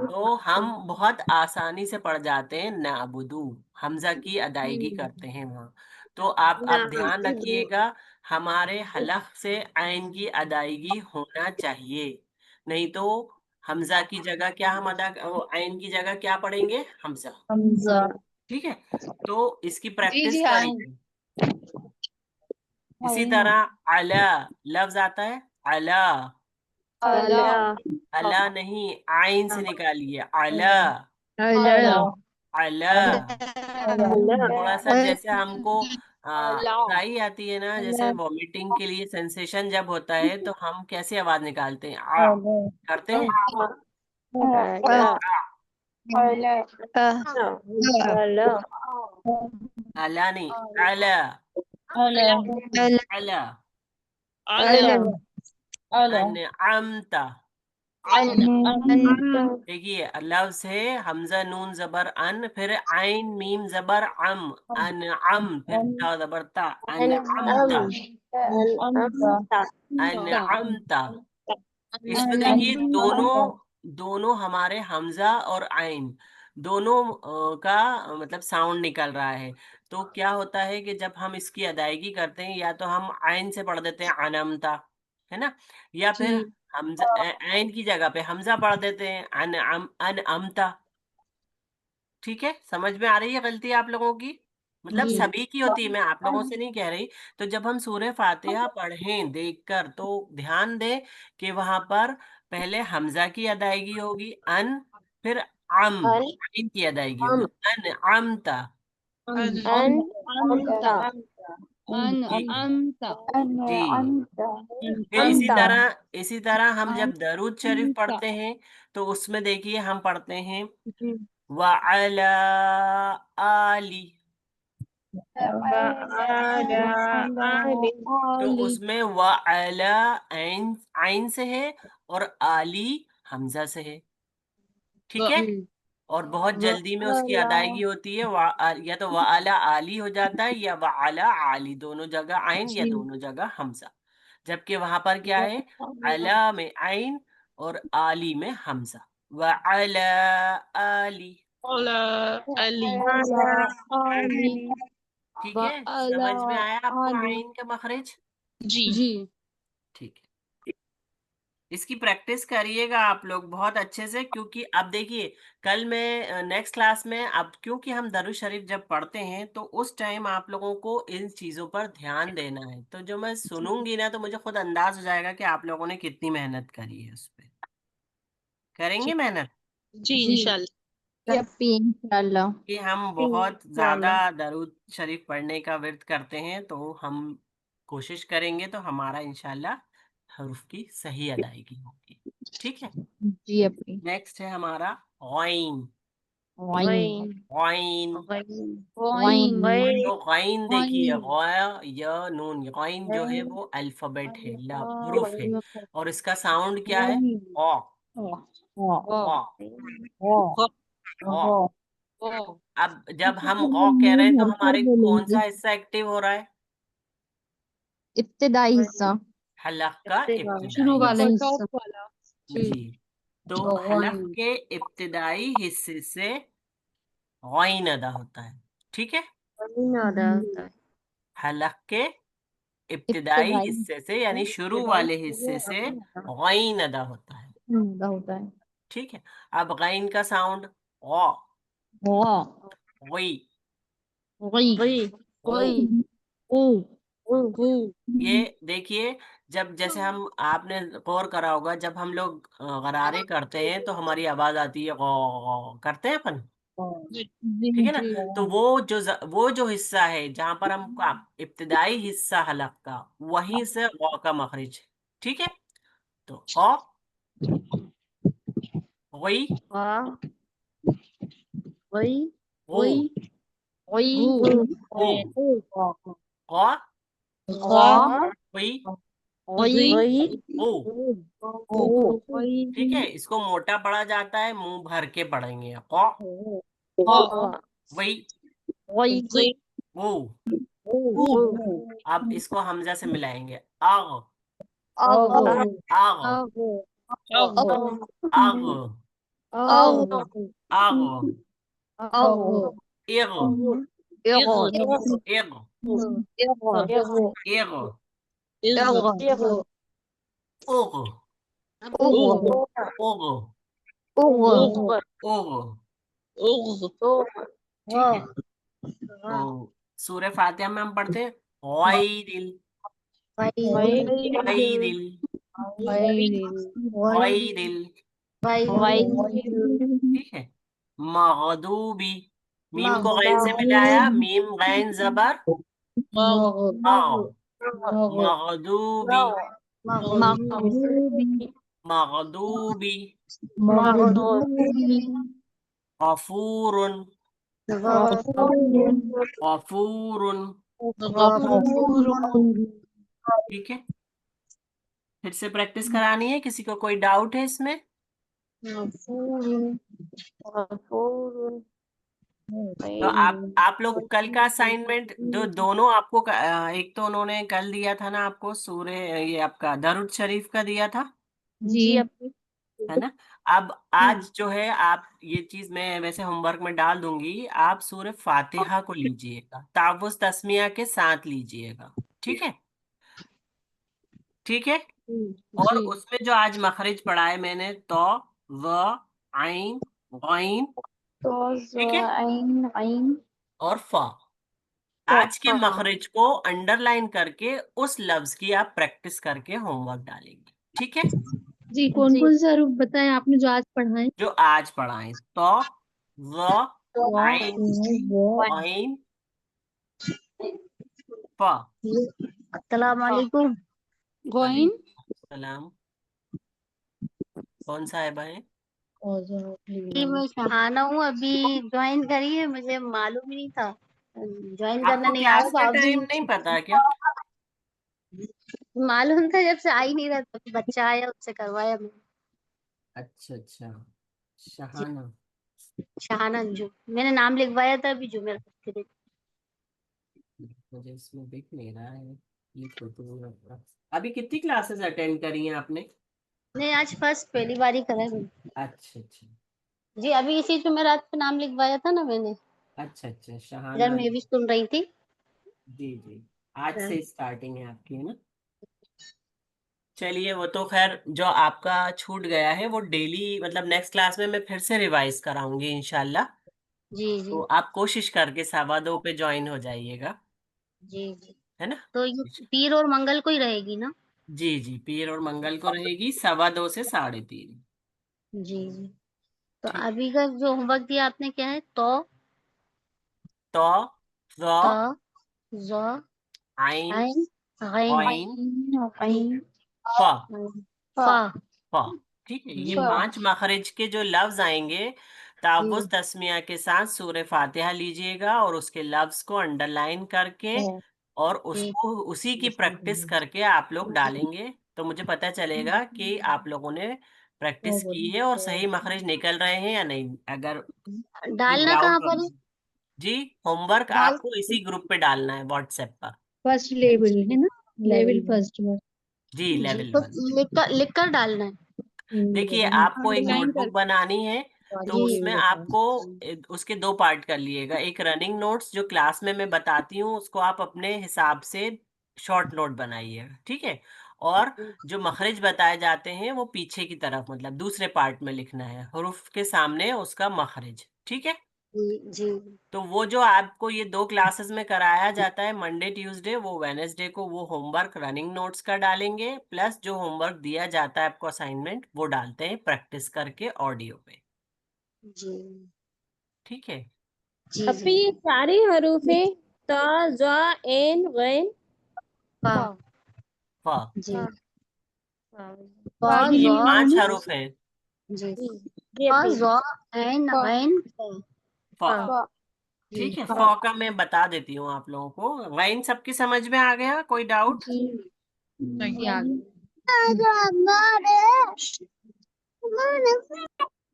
तो हम बहुत आसानी से पढ़ जाते हैं नअबुदु, हमजा की अदायगी करते हैं वहाँ। तो आप ध्यान रखिएगा, हमारे हलक से आइन की अदायगी होना चाहिए, नहीं तो हमजा की जगह क्या हम आइन की जगह क्या पढ़ेंगे, हमजा। ठीक है, तो इसकी प्रैक्टिस करिए। इसी तरह अला लफ्ज आता है, अला, अला नहीं, आइन से निकालिए, अला, अला। थोड़ा सा जैसे हमको काई आती है ना, जैसे वॉमिटिंग के लिए सेंसेशन जब होता है तो हम कैसे आवाज निकालते हैं, आ करते हैं, अला नहीं, अला, अला, अनअमता। देखिए लफ्ज है हमजा नून जबर अन, फिर आइन मीम जबर अम, अनअम, फिर ता जबर ता, अनअमता, अनअमता। इसमें देखिए दोनों दोनों हमारे हमजा और आइन दोनों का मतलब साउंड निकल रहा है। तो क्या होता है कि जब हम इसकी अदायगी करते हैं, या तो हम आइन से पढ़ देते हैं अनमता, है ना, या फिर हमजा आइन की जगह पे हमजा पढ़ देते हैं अनअमता। ठीक है, समझ में आ रही है गलती आप लोगों की, मतलब सभी की होती है, मैं आप लोगों से नहीं कह रही। तो जब हम सूरह फातिहा पढ़ें देखकर, तो ध्यान दें कि वहां पर पहले हमजा की अदायगी होगी अन, फिर आइन की अदायगी होगी अन अमता। जी, फिर इसी तरह हम जब दरूद शरीफ पढ़ते हैं, तो उसमें देखिए हम पढ़ते हैं व अला आली, तो उसमें व अला आइन आइन से है और आली हमजा से है, ठीक है। और बहुत जल्दी में उसकी अदायगी होती है, या तो व अला आली हो जाता है, या व अला आली, दोनों जगह आइन या दोनों जगह हमजा। जबकि वहां पर क्या है, अला में आइन और आली में हमजा, व अला आली। ठीक है, समझ में आया आपको आइन का मखरज? जी ठीक है, इसकी प्रैक्टिस करिएगा आप लोग बहुत अच्छे से, क्योंकि अब देखिए कल मैं नेक्स्ट क्लास में, अब क्योंकि हम दरूद शरीफ जब पढ़ते हैं तो उस टाइम आप लोगों को इन चीज़ों पर ध्यान देना है। तो जो मैं सुनूंगी ना, तो मुझे खुद अंदाज हो जाएगा कि आप लोगों ने कितनी मेहनत करी है उस पर। करेंगे मेहनत इंशाल्लाह। कि हम बहुत ज़्यादा दरूद शरीफ पढ़ने का विर्द करते हैं, तो हम कोशिश करेंगे तो हमारा इंशाल्लाह हरूफ की सही अदायगी होगी। ठीक है, जी अपी। नेक्स्ट है हमारा गॉइन। वाइन गॉइन, वाइन तो गॉइन देखिए, गॉया या नून, गॉइन जो है वो अल्फाबेट है, हरूफ है, और इसका साउंड क्या है, ओ, ओ, ओ। अब जब हम गौ कह रहे हैं तो हमारे कौन सा हिस्सा एक्टिव हो रहा है, इब्तिदाई हिस्सा, हलक का शुरू इब्तिदाई वाला हिस्सा। हिस्सा। जी, तो हलक के इब्तिदाई हिस्से से गॉइन अदा होता है, ठीक है। अदा होता है। हलक के इब्तिदाई इब्तिदाई हिस्से से यानी शुरू वाले हिस्से से गैन अदा होता है। अदा होता है। ठीक है, अब गैन का साउंड गौ, वा गई, वही गो। ओ ये देखिए, जब जैसे हम आपने गौर करा होगा, जब हम लोग गरारे करते हैं तो हमारी आवाज आती है गौ, करते हैं अपन, ठीक है ना। तो वो जो हिस्सा है जहां पर हम इब्तिदाई हिस्सा हलक का, वहीं से गौ का मखरिज है। ठीक है, तो गौ, गई, वाह वही गो, वही गो, गौ, वा गई, वही गो। वही ठीक है, इसको मोटा पढ़ा जाता है, मुंह भर के पढ़ेंगे। गौ, वही, वही गो। अब इसको हमजा से मिलाएंगे। आग, अब आग, अब आग, अब आग, अब इग, एगो इग, एगो इग, एगो उग, ओगो उग, ओगो उग। ठीक है, तो सूरह फातिहा में हम पढ़ते हैं गैरिल, गैरिल, गैरिल। ठीक है, मगदूबी, मीम को गैन से मिलाया, मीम गैन जबर मगदूबी, मगदूबी, गफूरुन, गफूरुन। ठीक है, फिर से प्रैक्टिस करानी है, किसी को कोई डाउट है इसमें? तो आप लोग कल का असाइनमेंट जो दोनों आपको एक तो उन्होंने कल दिया था ना आपको, सूरे ये आपका दरूद शरीफ का दिया था, जी है ना। अब आज जो है, आप ये चीज मैं वैसे होमवर्क में डाल दूंगी, आप सूरह फातिहा को लीजिएगा, तावुज़ तस्मिया के साथ लीजिएगा। ठीक है, ठीक है। और जी उसमें जो आज मखरिज पढ़ा है मैंने, तो व आइन गैन, ठीक है, और फा, आज के मखरिज को अंडरलाइन करके उस लफ्ज की आप प्रैक्टिस करके होमवर्क डालेंगे। ठीक है, जी कौन कौन से हरूफ बताए आपने जो आज पढ़ाए? जो आज पढ़ाएं, तो व आइन गैन फा। अस्सलामुअलैकुम। गोइन, सलाम, कौन सा है भाई? जी मैं शहाना हूँ, अभी ज्वाइन करी है, मुझे मालूम ही नहीं था, ज्वाइन करना आपको नहीं आया क्लास तो का अभी टाइम नहीं पता क्या? मालूम था, जब से आ ही नहीं रहा था, बच्चा आया उससे करवाया मैं। अच्छा अच्छा, जी शहाना। शहाना अंजू, मैंने नाम लिखवाया था अभी जुमेर के दिन। मुझे इसमें दिख नहीं रहा है, लिखो तो। अभी कितनी क्लासेस अटेंड करी हैं आपने? नहीं आज फर्स्ट पहली बार ही करा है मैंने। अच्छा अच्छा, जी अभी इसी जुमेरात पे नाम लिखवाया था ना मैंने, अच्छा अच्छा, इधर शहाना। मैं भी सुन रही थी। जी जी, आज से स्टार्टिंग है आपकी, है ना। चलिए, वो तो खैर जो आपका छूट गया है वो डेली, मतलब नेक्स्ट क्लास में मैं फिर से रिवाइज कराऊंगी इंशाल्लाह। जी जी तो आप कोशिश करके 2:15 पे ज्वाइन हो जाइएगा, जी जी। है ना। तो ये पीर और मंगल को ही रहेगी ना? जी जी, पीर और मंगल को रहेगी 2:15 से 3:30। जी जी। तो ठीक, अभी का जो होमवर्क दिया आपने क्या है? तो ज़ त ज आइन आइन गैन गैन गैन फा, फा। फा। ठीक है, ये जी 5 मखरिज के जो लफ्ज आएंगे, जी तावुज़ तस्मिया के साथ सूरह फातिहा लीजिएगा और उसके लफ्ज को अंडरलाइन करके और जी उसको उसी की प्रैक्टिस करके आप लोग डालेंगे, तो मुझे पता चलेगा कि आप लोगों ने प्रैक्टिस की है और सही मखरिज निकल रहे हैं या नहीं। अगर कोई डालना कहाँ डाउट हो, पर है? जी, होमवर्क डाल आपको इसी ग्रुप पे डालना है, व्हाट्सएप पर। फर्स्ट लेवल है ना, लेवल फर्स्ट में। जी, जी लेवल तो 1। लिख कर डालना है। देखिए, आपको एक अंडरलाइन नोटबुक करके। बनानी है, तो उसमें आपको उसके 2 पार्ट कर लिएगा। एक रनिंग नोट्स जो क्लास में मैं बताती हूँ उसको आप अपने हिसाब से शॉर्ट नोट बनाइएगा, ठीक है। और जो मखरिज बताए जाते हैं वो पीछे की तरफ, मतलब दूसरे पार्ट में लिखना है, हुरूफ के सामने उसका मखरिज, ठीक है। जी तो वो जो आपको ये 2 क्लासेस में कराया जाता है, मंडे ट्यूसडे, वो वेनेसडे को वो होमवर्क रनिंग नोट्स का डालेंगे, प्लस जो होमवर्क दिया जाता है आपको असाइनमेंट वो डालते हैं प्रैक्टिस करके ऑडियो पे, जी ठीक है। जी अभी ये सारे हरूफ हैं, ता जा एन गैन फा फा जी फा ये ये 5 हरूफ हैं। जी ये फा भी ज़ा ऐन गैन फा फा, फा जी ठीक है। फा का मैं बता देती हूँ आप लोगों को। गैन सबकी समझ में आ गया, कोई डाउट? जी आगे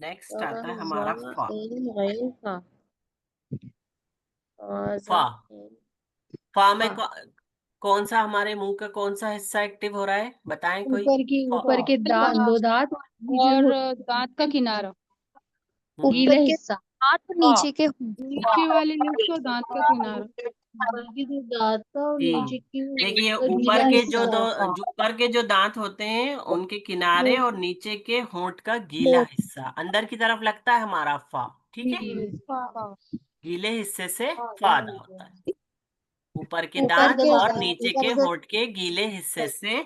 नेक्स्ट आता है हमारा फा। एन गैन फा फा, एन फा में कौन सा हमारे मुंह का कौन सा हिस्सा एक्टिव हो रहा है, बताएं कोई। ऊपर के दो दांत और नीचे और दांत का किनारा, गीला ऊपर के हिस्सा। हाथ नीचे के नीचे वाले लिप्स और दांत का किनारा। आगे जो दांत का और जी, नीचे की देखिए उसका ऊपर गीला के हिस्सा। जो ऊपर के जो दांत होते हैं उनके किनारे और नीचे के होंठ का गीला हिस्सा अंदर की तरफ लगता है हमारा फा, ठीक है। गीले हिस्से से फा अदा होता है। ऊपर के ऊपर दांत के और नीचे के ऊपर से होंठ के गीले हिस्से से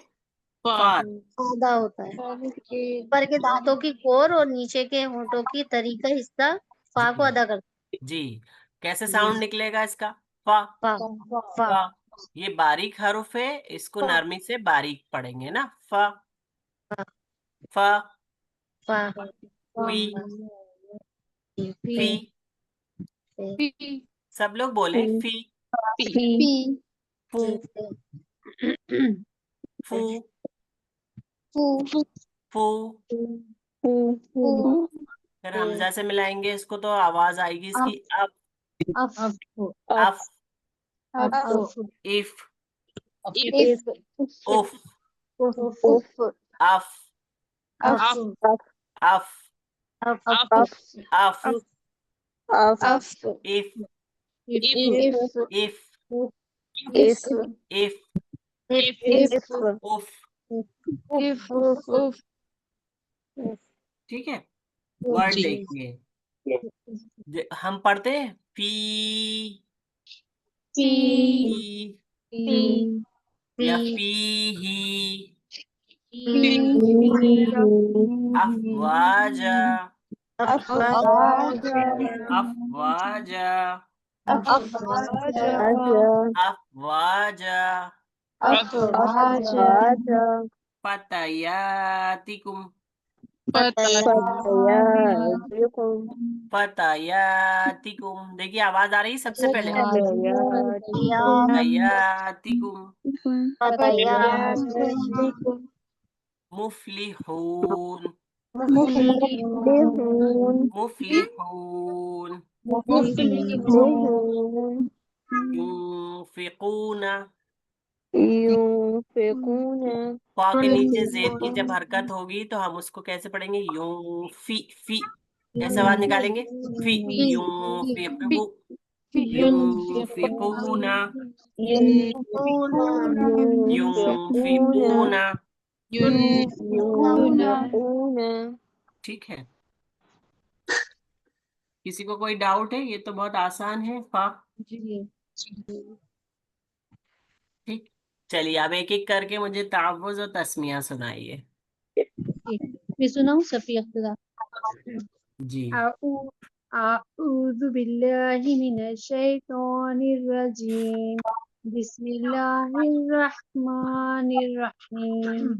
फा। आधा होता है। ऊपर के दांतों की कोर और नीचे के होंठों की तरी का हिस्सा फा को जी अदा करता जी, कैसे है साउंड जी निकलेगा इसका? फा फा फा फा। ये बारीक हरुफ है, इसको नरमी से बारीक पढ़ेंगे ना। फा फा फा फी फी फी, पी सब लोग बोले फी। फी फू फू फू फू। फू फिर हमजा से मिलाएंगे इसको तो आवाज आएगी इसकी of of of of if if उफ उफ of of of of of of if if if if if if उफ, इफ उफ। ठीक है। वर्ड देखिए, हम पढ़ते हैं फी पी ई या पी फी ही, पी अफवाजा अफवाज अफवाजा अफवाज अफवाजा अफवाज फतयातिकुम फतयातिकुम। देखिए आवाज आ रही है सबसे पहले। फतयातिकुम मुफलिहून मुफलिहून युनफिकून। फा के नीचे जेर की जब हरकत होगी तो हम उसको कैसे पढ़ेंगे? यूं फी फी, कैसे आवाज निकालेंगे? फी यूं फिकू यूं फिकूना यूं फिकूना, ठीक है। किसी को कोई डाउट है? ये तो बहुत आसान है फा, ठीक। चलिए अब एक एक करके मुझे तावुज़ और तस्मिया सुनाइए। मैं सुनाऊं सफी अख्तरा? जी अऊज़ु बिल्लाहि मिनश शैतानिर रजीम बिस्मिल्लाहिर रहमानिर रहीम।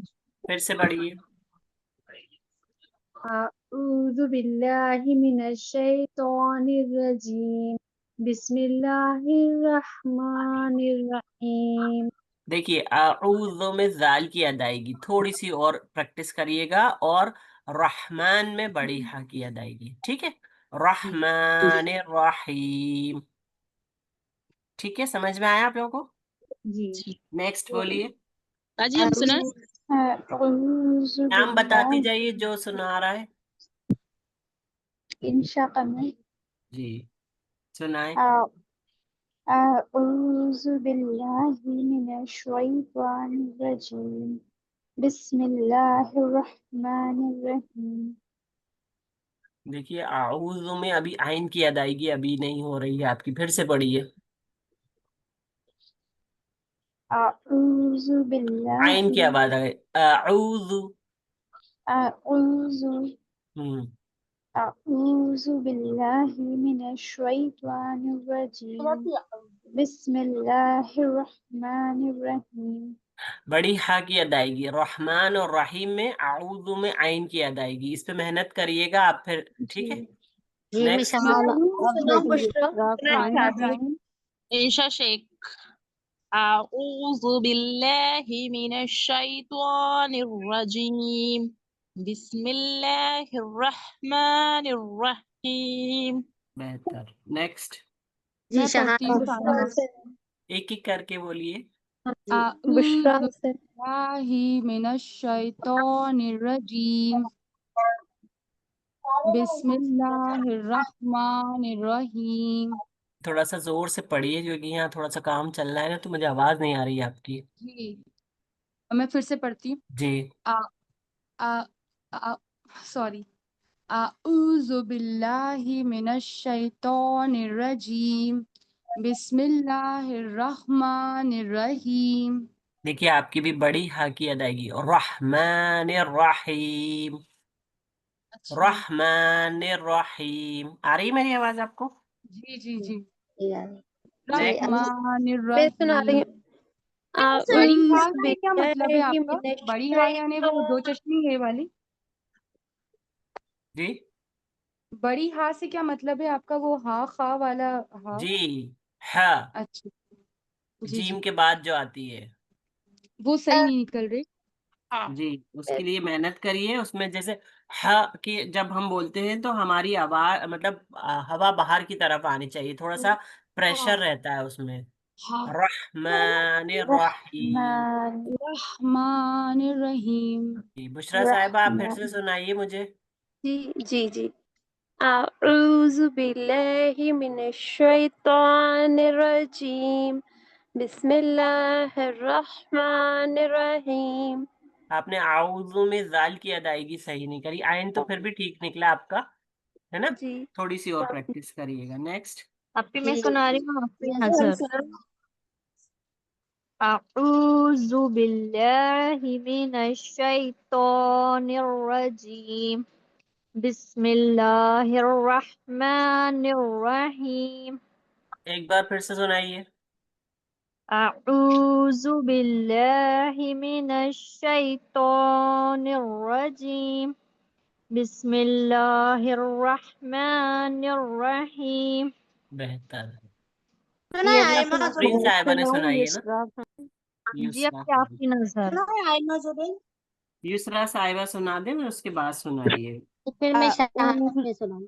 फिर से पढ़िए। अऊज़ु बिल्लाहि मिनश शैतानिर रजीम बिस्मिल्लाहिर रहमानिर रहीम। देखिए अऊज़ु में जाल की अदायगी थोड़ी सी और प्रैक्टिस करिएगा, और रहमान में बड़ी हा की अदायगी, ठीक है। रहमान रहीम, ठीक है। समझ में आया आप लोगों को? जी नेक्स्ट बोलिए। अजी हम सुना अऊज़ु नाम बताती बिल्लाहि जाइए जो सुना रहा है। इंशा कमर। जी सुनाए। अऊज़ु बिल्लाहि मिनश शैतानिर रजीम। बिस्मिल्लाहिर रहमानिर रहीम। देखिए आऊज़ु में अभी आइन की अदायगी अभी नहीं हो रही है आपकी, फिर से पढ़िए। अऊज़ु आइन की बिल्लाहि आवाज आ गई, आऊज़ु। अऊज़ु हम्म अऊज़ु बिल्लाहि मिनश शैतानिर रजीम। बिस्मिल्लाहिर रहमानिर रहीम। बड़ी हा की अदायगी, रहमान और रहीम में आऊज़ु में आइन की अदायगी, इस पे मेहनत करिएगा आप फिर, ठीक है। जी जी मैं नेक्स्ट। मैं शहाना पढ़ूं? आप सुनाओ देखेंगे बुशरा। अच्छा शाहिना जी। इब्राहिम। इंशा शेख। अऊज़ु बिल्लाहि मिनश शैतानिर रजीम। बिस्मिल्लाहिर रहमानिर रहीम। बेहतर। नेक्स्ट। जी मैं पढ़ती शहाना हूँ शाहिना। एक एक करके बोलिए। जी अऊज़ु बिल्लाहि मिनश शैतानिर रजीम। बिस्मिल्लाहिर रहमानिर रहीम। थोड़ा सा जोर से पढ़िए क्योंकि यहाँ थोड़ा सा काम चल रहा है ना, तो मुझे आवाज नहीं आ रही है आपकी। जी मैं फिर से पढ़ती हूँ। जी आ आ आ सॉरी। अऊज़ु बिल्लाहि मिनश शैतानिर रजीम। बिस्मिल्लाहिर रहमानिर रहीम। देखिए आपकी भी बड़ी हा की अदायगी, रहमान रहीम, अच्छा। रहमान रहीम। आ रही है मेरी आवाज आपको? जी जी जी। जी नेक्स्ट। रहमानिर मैं सुना रही रहीम। हूँ। बड़ी अऊज़ु हा से क्या मतलब है बिल्लाहि आपका? मिनश बड़ी हा यानी वो दो चश्मी है वाली? जी बड़ी हा से क्या मतलब है आपका? वो हा खा वाला हा? जी हा, अच्छा। जी जीम जी। के बाद जो आती है। वो सही नहीं निकल रही। जी उसके लिए मेहनत करिए, उसमें जैसे ह की जब हम बोलते हैं तो हमारी आवाज मतलब हवा बाहर की तरफ आनी चाहिए, थोड़ा सा प्रेशर रहता है उसमें। हा। रहमान रहीम। रहमान रहमानिर रहीम। जी बुशरा साहिबा आप फिर से रहमान। सुनाइए मुझे। जी अऊज़ु बिल्लाहि मिनश शैतानिर रजीम। बिस्मिल्लाहिर रहमानिर रहीम। आपने आउज़ु में जाल की अदायगी सही नहीं करी, आइन तो फिर भी ठीक निकला आपका, है ना। जी थोड़ी सी और प्रैक्टिस करिएगा। नेक्स्ट। अब भी मैं सुना रही हूँ, आप भी नजर। अऊज़ु बिल्लाहि मिनश शैतानिर रजीम। बिस्मिल्लाहिर रहमानिर रहीम। एक बार फिर से सुनाइए। अऊज़ु बिल्लाहि मिनश शैतानिर रजीम। बिस्मिल्लाहिर रहमानिर रहीम। बेहतर। सुना है आयमा प्रिंस जुबैन? साहिबा ने सुनाई है ना। जी अब युसरा क्या आपकी नजर? सुना है आयमा जुबैन? युसरा साहिबा सुना दे, मैं उसके बाद सुनाइए। तो फिर मैं शहाना अऊज़ु में सुनाऊँ।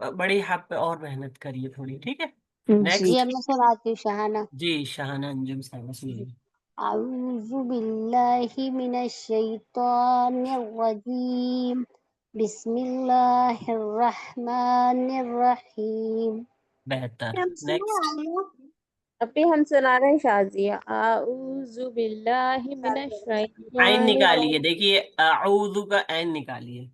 बड़ी हाथ पे और मेहनत करिए थोड़ी, ठीक है। जी नेक्स्ट। अब मैं सुनाती हूँ शहाना। जी शाहाना अंजुम साहिबा सुनाइए। अऊज़ु बिल्लाहि मिनश शैतानिर रजीम। बिस्मिल्लाहिर रहमानिर रहीम। बेहतर। नेक्स्ट। अभी हम सुना रहे हैं शाजिया। आऊज़ु बिल्लाहि मिनश आइन शैतानिर निकालिए, देखिए आउज़ु का आइन निकालिए।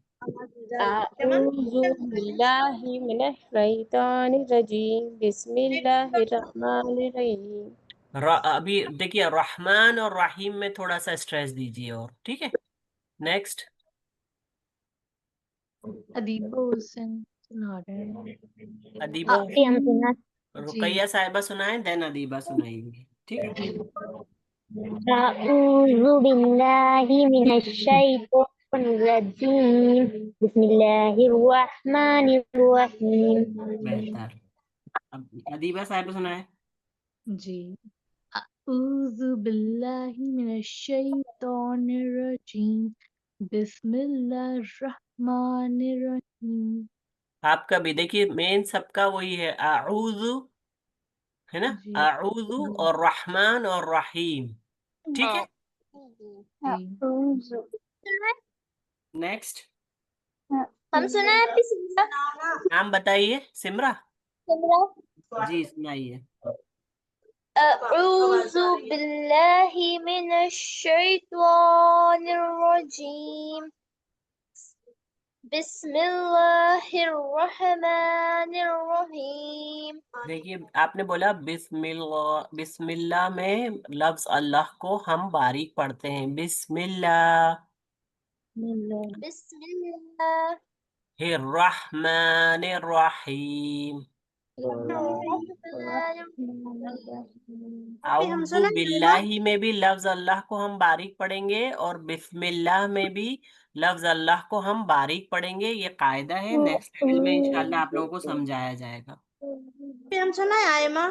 अऊज़ु बिल्लाहि मिनश शैतानिर रजीम। बिस्मिल्लाहिर रहमानिर रहीम। अभी देखिए रहमान और रहीम में थोड़ा सा स्ट्रेस दीजिए और, ठीक है। नेक्स्ट। अदीबा हुसैन सुना रहे हैं। अदीबा। अभी हम सुना। जी रुकैया साहिबा सुनाए, देन अदीबा सुनाएंगी, ठीक है। अऊज़ु बिल्लाहि मिनश शैतानिर रजीम। बिस्मिल्लाहिर रहमानिर रहीम। बेहतर। अब अदीबा साहिबा सुनाए। जी। अऊज़ु बिल्लाहि मिनश शैतानिर रजीम। बिस्मिल्लाहिर रहमानिर रहीम। आपका भी देखिए मेन सबका वही है आऊज़ु, है ना, जी आऊज़ु और रहमान और रहीम, ठीक है। जी नेक्स्ट हम सुना है आपकी सिमरा? नाम बताइए। सिमरा, सिमरा जी सुनाइए। अऊज़ु बिल्लाहि मिनश शैतानिर रजीम बिस्मिल्लाहिर रहमानिर रहीम। देखिए आपने बोला बिस्मिल्लाह, बिस्मिल्लाह में लफ्ज अल्लाह को हम बारीक पढ़ते हैं, बिस्मिल्लाह बिस्मिल्लाह रहमानिर रहीम। अभी हम आऊज़ु सुना है बिल्लाही में भी लफ्ज अल्लाह को हम बारीक पढ़ेंगे और बिस्मिल्लाह में भी लफ्ज अल्लाह को हम बारीक पढ़ेंगे। ये कायदा है, नेक्स्ट लेवल में इंशाल्लाह आप लोगों को समझाया जाएगा। अभी हम सुना है आयमा?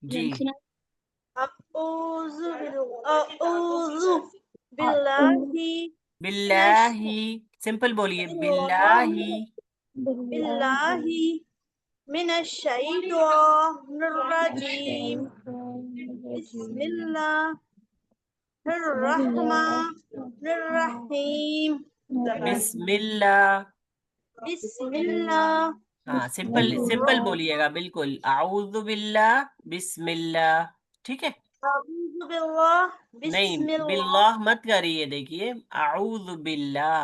जी अऊज़ु बिल्लाहि मिनश बिल्लाही, सिंपल बोलिए बिल्लाही। बिल्लाहि मिनश शैतानिर रजीम बिस्मिल्लाहिर रहमानिर रहीम बिस्मिल्लाह, बिस्मिल्लाह हाँ सिंपल सिंपल बोलिएगा बिल्कुल। आऊज़ु बिल्लाह, बिस्मिल्लाह, ठीक है। अऊज़ु बिल्लाह नहीं बिस्मिल्लाह बिल्लाह मत करिए, देखिए आऊज़ु बिल्लाह,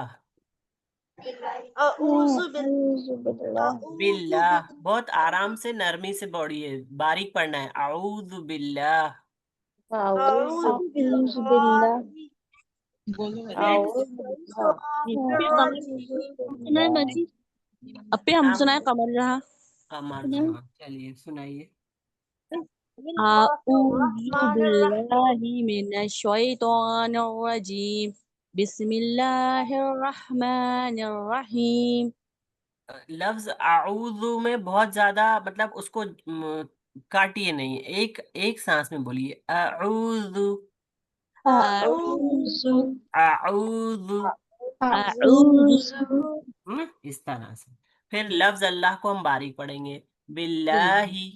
अऊज़ु बिल्लाह अऊज़ु बिल्लाह बहुत आराम से नरमी से पढ़िए, बारीक पढ़ना है। आऊज़ु बिल्लाह। बिल्लाह नेक्स्ट सुना है बाजी? अपे हम सुना है कमर रहा। कमर जहाँ, चलिए सुनाइए। अऊज़ु बिल्लाहि मिनश शैतानिर रजीम बिस्मिल्लाहिर रहमानिर रहीम। लफ्ज आऊज़ु में बहुत ज्यादा मतलब उसको काटिए नहीं, एक एक सांस में बोलिए। आऊज़ु, अऊज़ु आऊज़ु, अऊज़ु इस तरह से। फिर लफ्ज अल्लाह को हम बारीक पढ़ेंगे, बिल्लाही,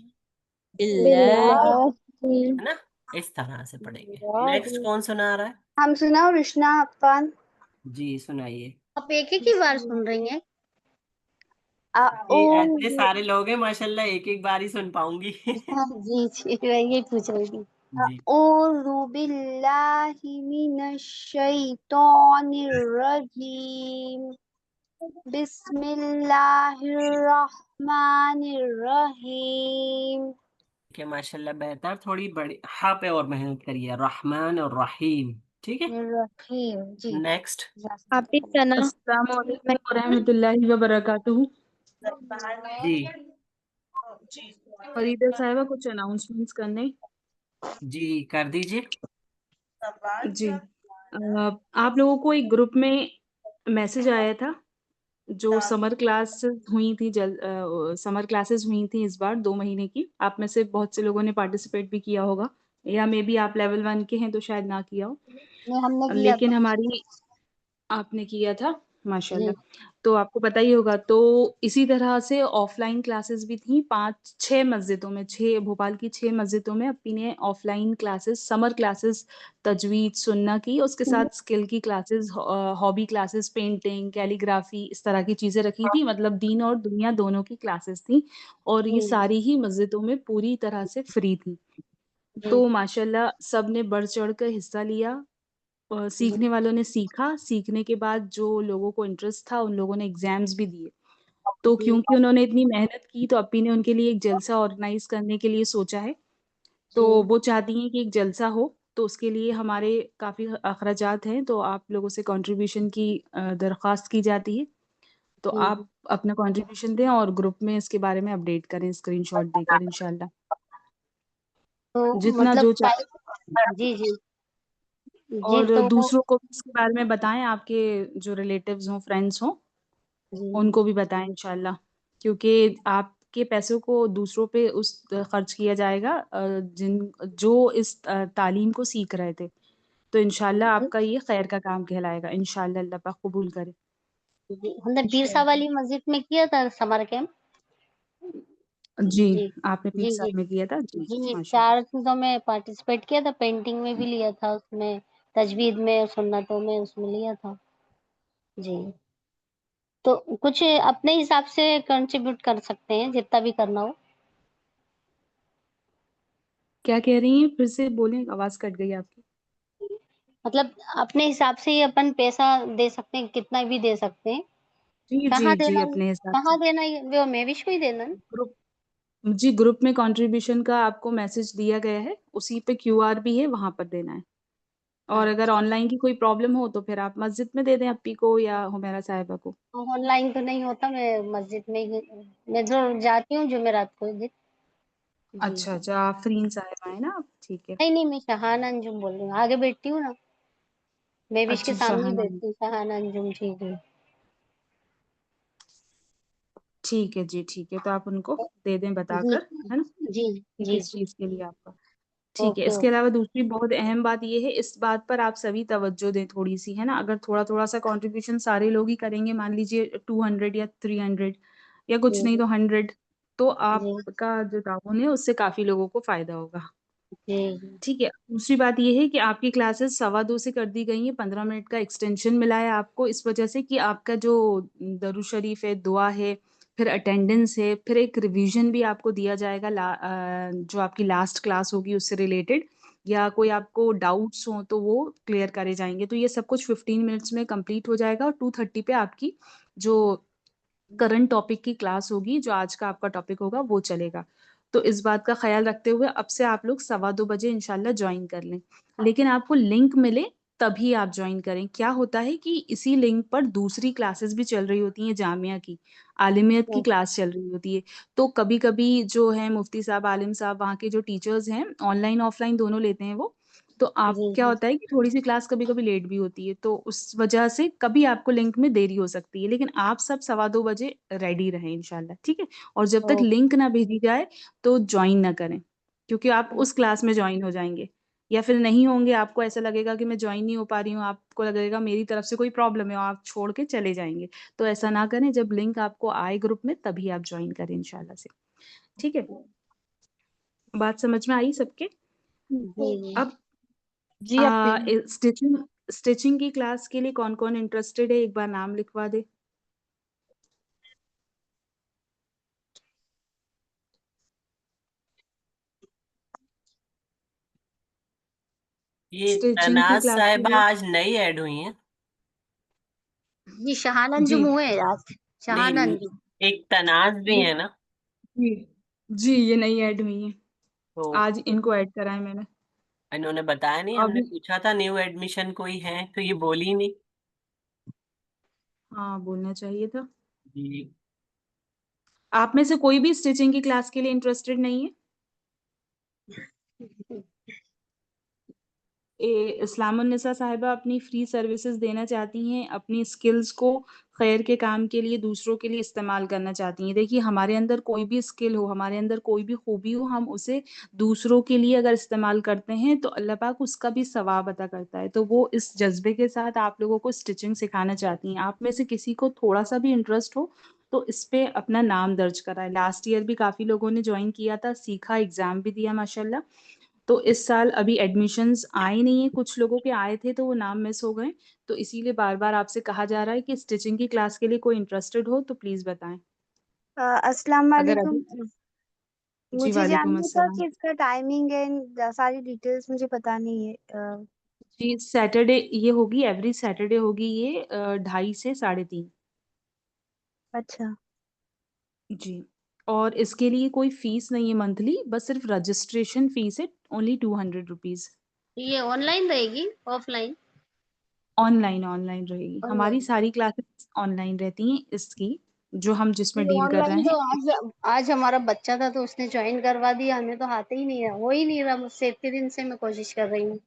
बिल्लाहि है ना, इस तरह से पढ़ेंगे। नेक्स्ट कौन सुना रहा है? हम सुनाओ रिश्ना अफान। जी सुनाइए। आप एक एक ही बार सुन रही हैं? ये ऐसे अऊज़ु सारे लोग हैं माशाल्लाह, एक एक बार ही सुन पाऊंगी। जी जी मैं ये पूछ रही थी। जी अऊज़ु बिल्लाहि मिनश शैतानिर रजीम बिस्मिल्लाहिर रहमानिर रहीम। ठीक है माशाल्लाह, बेहतर। थोड़ी बड़ी हाँ पे और मेहनत करिए, रहमान और रहीम, ठीक है। रहीम जी। नेक्स्ट आप ही सना अस्सलामु अलैकुम व रहमतुल्लाहि व बरकातुहू। जी फरीदा साहिबा कुछ अनाउंसमेंट्स करने। जी कर दीजिए। जी आप लोगों को एक ग्रुप में मैसेज आया था जो समर क्लास हुई थी समर क्लासेस हुई थी इस बार 2 महीने की। आप में से बहुत से लोगों ने पार्टिसिपेट भी किया होगा, या मे बी आप लेवल 1 के हैं तो शायद ना किया हो। नहीं हमने किया लेकिन था हमारी आपने किया था, जी। माशाल्लाह। तो आपको पता ही होगा। तो इसी तरह से ऑफलाइन क्लासेस भी थी 5-6 मस्जिदों में, 6 भोपाल की 6 मस्जिदों में अपनी ने ऑफलाइन क्लासेस, समर क्लासेस तजवीद सुन्ना की। उसके साथ स्किल की classes, hobby classes, painting, calligraphy, इस तरह की चीज़ें रखी थी। मतलब दीन और दुनिया दोनों की क्लासेस थी और ये सारी ही मस्जिदों में पूरी तरह से फ्री थी। तो माशाल्लाह सब ने बढ़-चढ़ कर हिस्सा लिया। सीखने वालों ने सीखा, सीखने के बाद जो लोगों को इंटरेस्ट था उन लोगों ने एग्ज़ाम्स भी दिए। तो क्योंकि उन्होंने इतनी मेहनत की तो अप्पी ने उनके लिए एक जलसा ऑर्गेनाइज़ करने के लिए सोचा है। तो वो चाहती हैं कि एक जलसा हो, तो उसके लिए हमारे काफ़ी अखराजात हैं, तो आप लोगों से कंट्रीब्यूशन की दरख्वास्त की जाती है। तो आप अपना कंट्रीब्यूशन दें और ग्रुप में इसके बारे में अपडेट करें स्क्रीनशॉट देकर इंशाल्लाह। तो जितना मतलब जो चाहे। जी जी जी और तो दूसरों को भी इसके बारे में बताएँ, आपके जो रिलेटिव्स हों, फ्रेंड्स हों, जी उनको भी बताएँ इंशाल्लाह। क्योंकि आपके पैसों को दूसरों पे खर्च किया जाएगा जो इस तालीम को सीख रहे थे। तो इंशाल्लाह आपका ये खैर का काम कहलाएगा। इंशाल्लाह अल्लाह पाक कबूल करे। हमने पीरसा वाली मस्जिद में किया था समर कैंप। जी, जी आपने जी पीर जी में किया था? जी, जी माशाल्लाह। 4 चीजों में पार्टिसिपेट किया था, पेंटिंग में भी लिया था, उसमें तजवीद में, सुन्नतों में, उसमें लिया था। जी तो कुछ अपने हिसाब से कंट्रीब्यूट कर सकते हैं, जितना भी करना हो। क्या कह रही हैं? फिर से बोलें, आवाज़ कट गई आपकी। मतलब अपने हिसाब से ही अपन पैसा दे सकते हैं, कितना भी दे सकते हैं। जी, कहाँ जी, जी, देना अपने हिसाब से। कहाँ देना ये वो मेविश को ही देना ना? ग्रुप जी, ग्रुप में कंट्रीब्यूशन का आपको मैसेज दिया गया है, उसी पे क्यूआर भी है, वहाँ पर देना है। और अगर अच्छा, ऑनलाइन की कोई प्रॉब्लम हो तो फिर आप मस्जिद में दे दें अप्पी को या हुमैरा साहिबा को। ऑनलाइन तो नहीं होता, मैं मस्जिद में ही, मैं जो जाती हूँ जुमेरात को जी। अच्छा, जी अच्छा, आफरीन साहिबा हैं ना आप? ठीक है। नहीं, मैं शहाना अंजुम बोल रही हूँ, आगे बैठती हूँ ना, मेविश के अच्छा, सामने ही शहाना। बैठती हूँ, शहाना अंजुम। जी जी ठीक है जी, ठीक है। तो आप उनको दे दें जी बताकर, है ना? जी कि जी किस जी चीज़ के लिए आपका। ठीक है, ओके इसके ओके। अलावा दूसरी बहुत अहम बात ये है, इस बात पर आप सभी तवज्जो दें थोड़ी-सी, है ना? अगर थोड़ा-थोड़ा सा कंट्रीब्यूशन सारे लोग ही करेंगे, मान लीजिए 200 या 300 या कुछ जी नहीं जी तो 100, तो जी आपका जो ताउन है, उससे काफ़ी लोगों को फ़ायदा होगा। जी जी ठीक है, दूसरी बात ये है कि आपकी क्लासेस 2:15 से कर दी गई हैं, 15 मिनट का एक्सटेंशन मिला है आपको इस वजह से कि आपका जो दरूद शरीफ है, दुआ है, फिर अटेंडेंस है, फिर एक रिवीजन भी आपको दिया जाएगा जो आपकी लास्ट क्लास होगी उससे रिलेटेड, या कोई आपको डाउट्स हों तो वो क्लियर करे जाएँगे। तो ये सब कुछ 15 मिनट्स में कंप्लीट हो जाएगा और 2:30 पे आपकी जो करंट टॉपिक की क्लास होगी, जो आज का आपका टॉपिक होगा वो चलेगा। तो इस बात का ख़्याल रखते हुए अब से आप लोग 2:15 बजे इंशाल्लाह जॉइन कर लें। लेकिन आपको लिंक मिले तभी आप जॉइन करें। क्या होता है कि इसी लिंक पर दूसरी क्लासेस भी चल रही होती हैं जामिया की, आलिमियत की क्लास चल रही होती है। तो कभी-कभी जो है मुफ्ती साहब, आलिम साहब, वहाँ के जो टीचर्स हैं, ऑनलाइन ऑफ़लाइन दोनों लेते हैं वो। तो आप जी क्या जी होता है कि थोड़ी-सी क्लास कभी-कभी लेट भी होती है, तो उस वजह से कभी आपको लिंक में देरी हो सकती है। लेकिन आप सब 2:15 बजे रेडी रहें इंशाल्लाह, ठीक है? और जब तक ओके लिंक ना भेजी जाए, तो जॉइन ना करें, क्योंकि आप उस क्लास में जॉइन हो जाएँगे। या फिर नहीं होंगे, आपको ऐसा लगेगा कि मैं जॉइन नहीं हो पा रही हूँ, आपको लगेगा मेरी तरफ से कोई प्रॉब्लम है और आप छोड़ के चले जाएँगे। तो ऐसा ना करें, जब लिंक आपको आए ग्रुप में तभी आप जॉइन करें इंशाल्लाह से, ठीक है? बात समझ में आई सबके? जी जी अब जी आपी। स्टिचिंग स्टिचिंग की क्लास के लिए कौन-कौन इंटरेस्टेड है? एक बार नाम लिखवा दें। ये स्टिचिंग की तनाज क्लास के साहिबा लिए आज नई ऐड हुई हैं। जी शहाना जी, अंजुम हुए हैं आज, शहाना नहीं, अंजुम। एक तनाज भी ये है ना, जी, जी, ये नई ऐड हुई हैं। तो आज इनको ऐड करा है मैंने। इन्होंने बताया नहीं, हमने अभी पूछा था न्यू एडमिशन कोई है तो ये बोली ही नहीं। हाँ, बोलना चाहिए था। जी आप में से कोई भी स्टिचिंग की क्लास के लिए इंटरेस्टेड नहीं है? इस्लामुन्निसा साहिबा अपनी फ्री सर्विसेज देना चाहती हैं, अपनी स्किल्स को खैर के काम के लिए, दूसरों के लिए इस्तेमाल करना चाहती हैं। देखिए, हमारे अंदर कोई भी स्किल हो, हमारे अंदर कोई भी खूबी हो, हम उसे दूसरों के लिए अगर इस्तेमाल करते हैं, तो अल्लाह पाक उसका भी सवाब अता करता है। तो वो इस जज़्बे के साथ आप लोगों को स्टिचिंग सिखाना चाहती हैं। आप में से किसी को थोड़ा-सा भी इंटरेस्ट हो, तो इस पे अपना नाम दर्ज कराएँ। लास्ट ईयर भी काफ़ी लोगों ने जॉइन किया था, सीखा, एग्ज़ाम भी दिया माशाल्लाह। तो इस साल अभी एडमिशन्स आए नहीं हैं, कुछ लोगों के आए थे तो वो नाम मिस हो गए। तो इसीलिए बार-बार आपसे कहा जा रहा है कि स्टिचिंग की क्लास के लिए कोई इंटरेस्टेड हो तो प्लीज़ बताएँ। अस्सलाम अगर वालेकुम। अभी जी, मुझे वालेकुम जानना था अस्सलाम। कि इसका टाइमिंग एंड सारी डिटेल्स मुझे पता नहीं है। जी, सैटरडे ये होगी, एवरी सैटरडे होगी ये 2:30 से 3:30। अच्छा। जी, और इसके लिए कोई फ़ीस नहीं है मंथली, बस सिर्फ़ रजिस्ट्रेशन फ़ीस है, ओनली ₹200। ये ऑनलाइन रहेगी ऑफलाइन? ऑनलाइन ऑनलाइन रहेगी। हमारी ऑनलाइन। सारी क्लासेस ऑनलाइन रहती हैं इसकी, जो हम जिसमें डील कर रहे ऑनलाइन हैं। तो आज हमारा बच्चा था तो उसने ज्वाइन करवा दिया, हमें तो आते ही नहीं है, हो ही नहीं रहा मुझसे, इतने दिन से मैं कोशिश कर रही हूँ।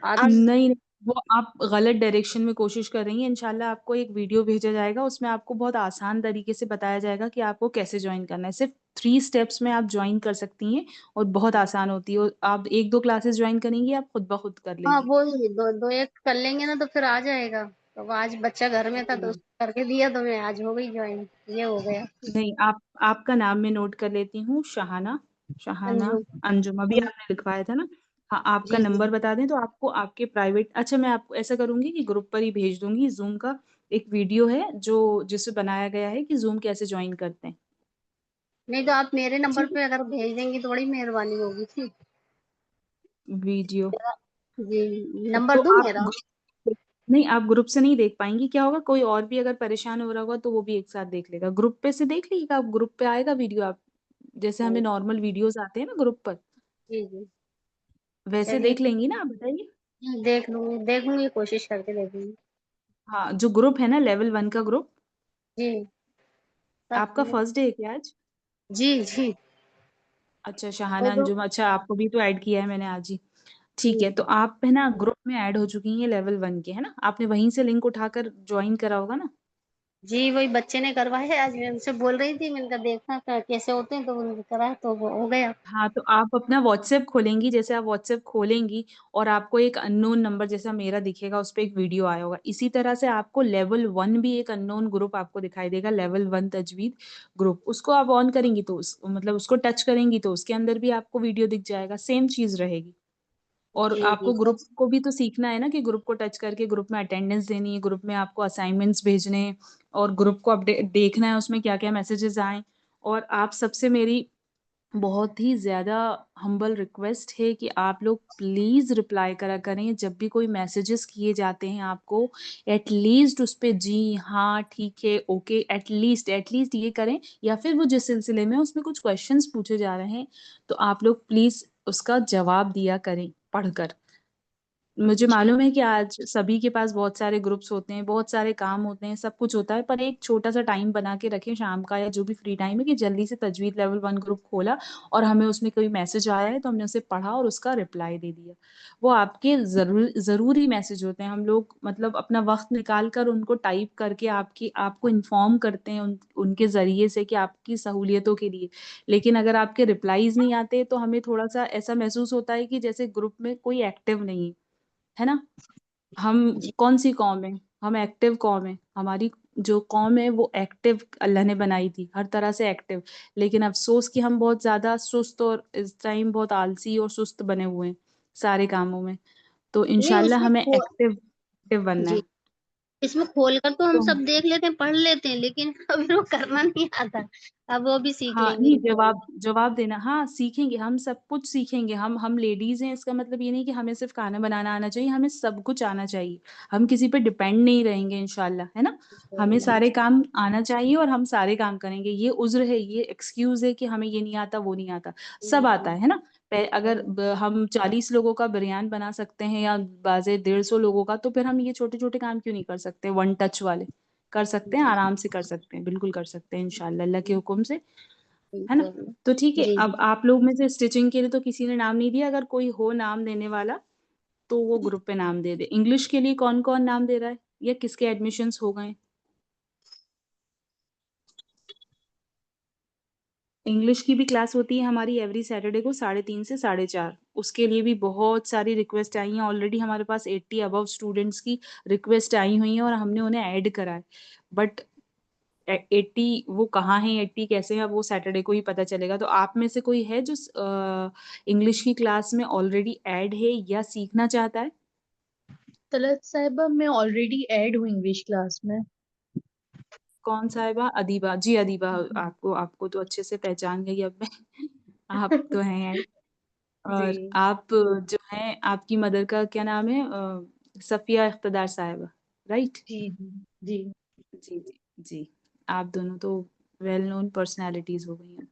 आप नहीं, वो आप गलत डायरेक्शन में कोशिश कर रही हैं। इंशाल्लाह आपको एक वीडियो भेजा जाएगा, उसमें आपको बहुत आसान तरीके से बताया जाएगा कि आपको कैसे जॉइन करना है। सिर्फ़ 3 स्टेप्स में आप जॉइन कर सकती हैं और बहुत आसान होती है और आप 1-2 क्लासेस जॉइन करेंगी, आप खुद ब खुद कर हाँ लेंगी। वो ही दो दो एक कर लेंगे ना तो फिर आ जाएगा। तो आज बच्चा घर में था तो जी। उसको करके दिया तो मैं आज हो गई ज्वाइन, ये हो गया। नहीं, आपका नाम मैं नोट कर लेती हूँ, शहाना अंजुम। अंजुम, अभी आपने लिखवाया था ना? हाँ, आपका जी जी नंबर बता दें तो आपको आपके प्राइवेट, अच्छा मैं आपको ऐसा करूंगी कि ग्रुप पर ही भेज दूंगी, जूम का एक वीडियो है जो जिससे बनाया गया है कि जूम कैसे ज्वाइन करते हैं। नहीं तो आप मेरे नंबर ठीक पे अगर भेज देंगी तो बड़ी मेहरबानी होगी थी। है, वीडियो जी तो नंबर दूं आप मेरा? नहीं, आप ग्रुप से नहीं देख पाएंगी, क्या होगा कोई और भी अगर परेशान हो रहा होगा तो वो भी एक साथ देख लेगा, ग्रुप पे से देख लीजिएगा, आप ग्रुप पे आएगा वीडियो, आप जैसे हमें नॉर्मल वीडियोस आते हैं ना ग्रुप पर, जी जी वैसे चलिए देख लेंगी ना, आप बताइए। देख लूंगी कोशिश करके देखूंगी। हाँ, जो ग्रुप है ना लेवल 1 का ग्रुप, जी सब आपका फर्स्ट डे है क्या आज? जी जी अच्छा, वो शहाना तो अंजुम, अच्छा आपको भी तो ऐड किया है मैंने आज ही। ठीक है, जी तो आप है ना ग्रुप में ऐड हो चुकी हैं लेवल 1 के, है ना? आपने वहीं से लिंक उठाकर ज्वाइन करा होगा ना? जी वही बच्चे ने करवाया है, आज मैं उनसे बोल रही थी, मैंने कहा देखना कैसे होते हैं, तो उन्होंने करा तो वो हो गया। हाँ, तो आप अपना व्हाट्सएप खोलेंगी, जैसे आप व्हाट्सएप खोलेंगी और आपको एक अननोन नंबर जैसा मेरा दिखेगा, उस पे एक वीडियो आया होगा, इसी तरह से आपको लेवल 1 भी एक अननोन ग्रुप आपको दिखाई देगा, लेवल 1 तजवीद ग्रुप, उसको आप ऑन करेंगी तो मतलब उसको टच करेंगी तो उसके अंदर भी आपको वीडियो दिख जाएगा, सेम चीज रहेगी। और जी जी आपको ग्रुप को भी तो सीखना है ना कि ग्रुप को टच करके ग्रुप में अटेंडेंस देनी है, ग्रुप में आपको असाइनमेंट्स भेजने हैं और ग्रुप को अपडेट देखना है उसमें क्या क्या मैसेजेस आए। और आप सबसे मेरी बहुत ही ज़्यादा हम्बल रिक्वेस्ट है कि आप लोग प्लीज़ रिप्लाई करा करें जब भी कोई मैसेजेस किए जाते हैं आपको, एटलीस्ट उस पे जी हाँ ठीक है ओके एटलीस्ट ये करें, या फिर वो जिस सिलसिले में उसमें कुछ क्वेश्चंस पूछे जा रहे हैं तो आप लोग प्लीज़ उसका जवाब दिया करें पढ़कर। मुझे जी मालूम है कि आज सभी के पास बहुत सारे ग्रुप्स होते हैं, बहुत सारे काम होते हैं, सब कुछ होता है, पर एक छोटा सा टाइम बना के रखें शाम का या जो भी फ्री टाइम है कि जल्दी से तजवीद लेवल 1 ग्रुप खोला और हमें उसमें कोई मैसेज आया है तो हमने उसे पढ़ा और उसका रिप्लाई दे दिया। वो आपके ज़रूरी मैसेज होते हैं, हम लोग मतलब अपना वक्त निकाल कर उनको टाइप करके आपको इन्फॉर्म करते हैं उनके ज़रिए से कि आपकी सहूलियतों के लिए। लेकिन अगर आपके रिप्लाईज़ नहीं आते तो हमें थोड़ा-सा ऐसा महसूस होता है कि जैसे ग्रुप में कोई एक्टिव नहीं है। है ना? हम जी कौन सी कौम है? हम एक्टिव कौम है, हमारी जो कौम है वो एक्टिव अल्लाह ने बनाई थी, हर तरह से एक्टिव। लेकिन अफसोस कि हम बहुत ज़्यादा सुस्त और इस टाइम बहुत आलसी और सुस्त बने हुए हैं सारे कामों में। तो नहीं इंशाल्लाह उसमें हमें एक्टिव बनना जी है। इसमें खोल कर तो हम तो सब देख लेते हैं, पढ़ लेते हैं, लेकिन अभी वो करना नहीं आता। अब वो भी सीख हाँ, लेंगे नहीं इंशाल्लाह। जवाब देना, हाँ, सीखेंगे, हम सब कुछ सीखेंगे, हम लेडीज़ हैं, इसका मतलब ये नहीं कि हमें सिर्फ़ खाना बनाना आना चाहिए, हमें सब कुछ आना चाहिए। हम किसी पे डिपेंड नहीं रहेंगे इंशाल्लाह, है ना? हमें जी सारे काम आना चाहिए और हम सारे काम करेंगे। ये उज़्र है, ये एक्सक्यूज़ है कि हमें ये नहीं आता, वो नहीं आता, सब आता है ना? अगर हम 40 लोगों का बिरयान बना सकते हैं या बाज़े 150 लोगों का, तो फिर हम ये छोटे-छोटे काम क्यों नहीं कर सकते, वन टच वाले? कर सकते हैं, जी आराम से कर सकते हैं, बिल्कुल कर सकते हैं इंशाल्लाह अल्लाह के हुक्म से। है ना? इंशाल्लाह। तो ठीक है, जी अब आप लोग में से स्टिचिंग के लिए तो किसी ने नाम नहीं दिया, अगर कोई हो नाम देने वाला तो वो ग्रुप पे नाम दे दे। इंग्लिश के लिए कौन-कौन नाम दे रहा है या किसके एडमिशन्स हो गए? इंग्लिश की भी क्लास होती है हमारी एवरी सैटरडे को 3:30 से 4:30। उसके लिए भी बहुत सारी रिक्वेस्ट आई हैं, ऑलरेडी हमारे पास 80 अबव स्टूडेंट्स की रिक्वेस्ट आई हुई हैं और हमने उन्हें ऐड करा है। बट 80 वो कहाँ हैं, 80 कैसे हैं, अब वो सैटरडे को ही पता चलेगा। तो आप में से कोई है जो इंग्लिश की क्लास में ऑलरेडी ऐड है या सीखना चाहता है? तलत साहिबा मैं ऑलरेडी ऐड हूँ इंग्लिश क्लास में। कौन साहिबा? अदीबा जी, अदीबा, आपको आपको तो अच्छे से पहचान गई अब मैं। आप तो हैं ऐड। जी और आप जो हैं, आपकी मदर का क्या नाम है? सफिया इख्तिदार साहिबा, राइट? जी जी जी जी जी, आप दोनों तो वेल नोन पर्सनालिटीज हो गई हैं।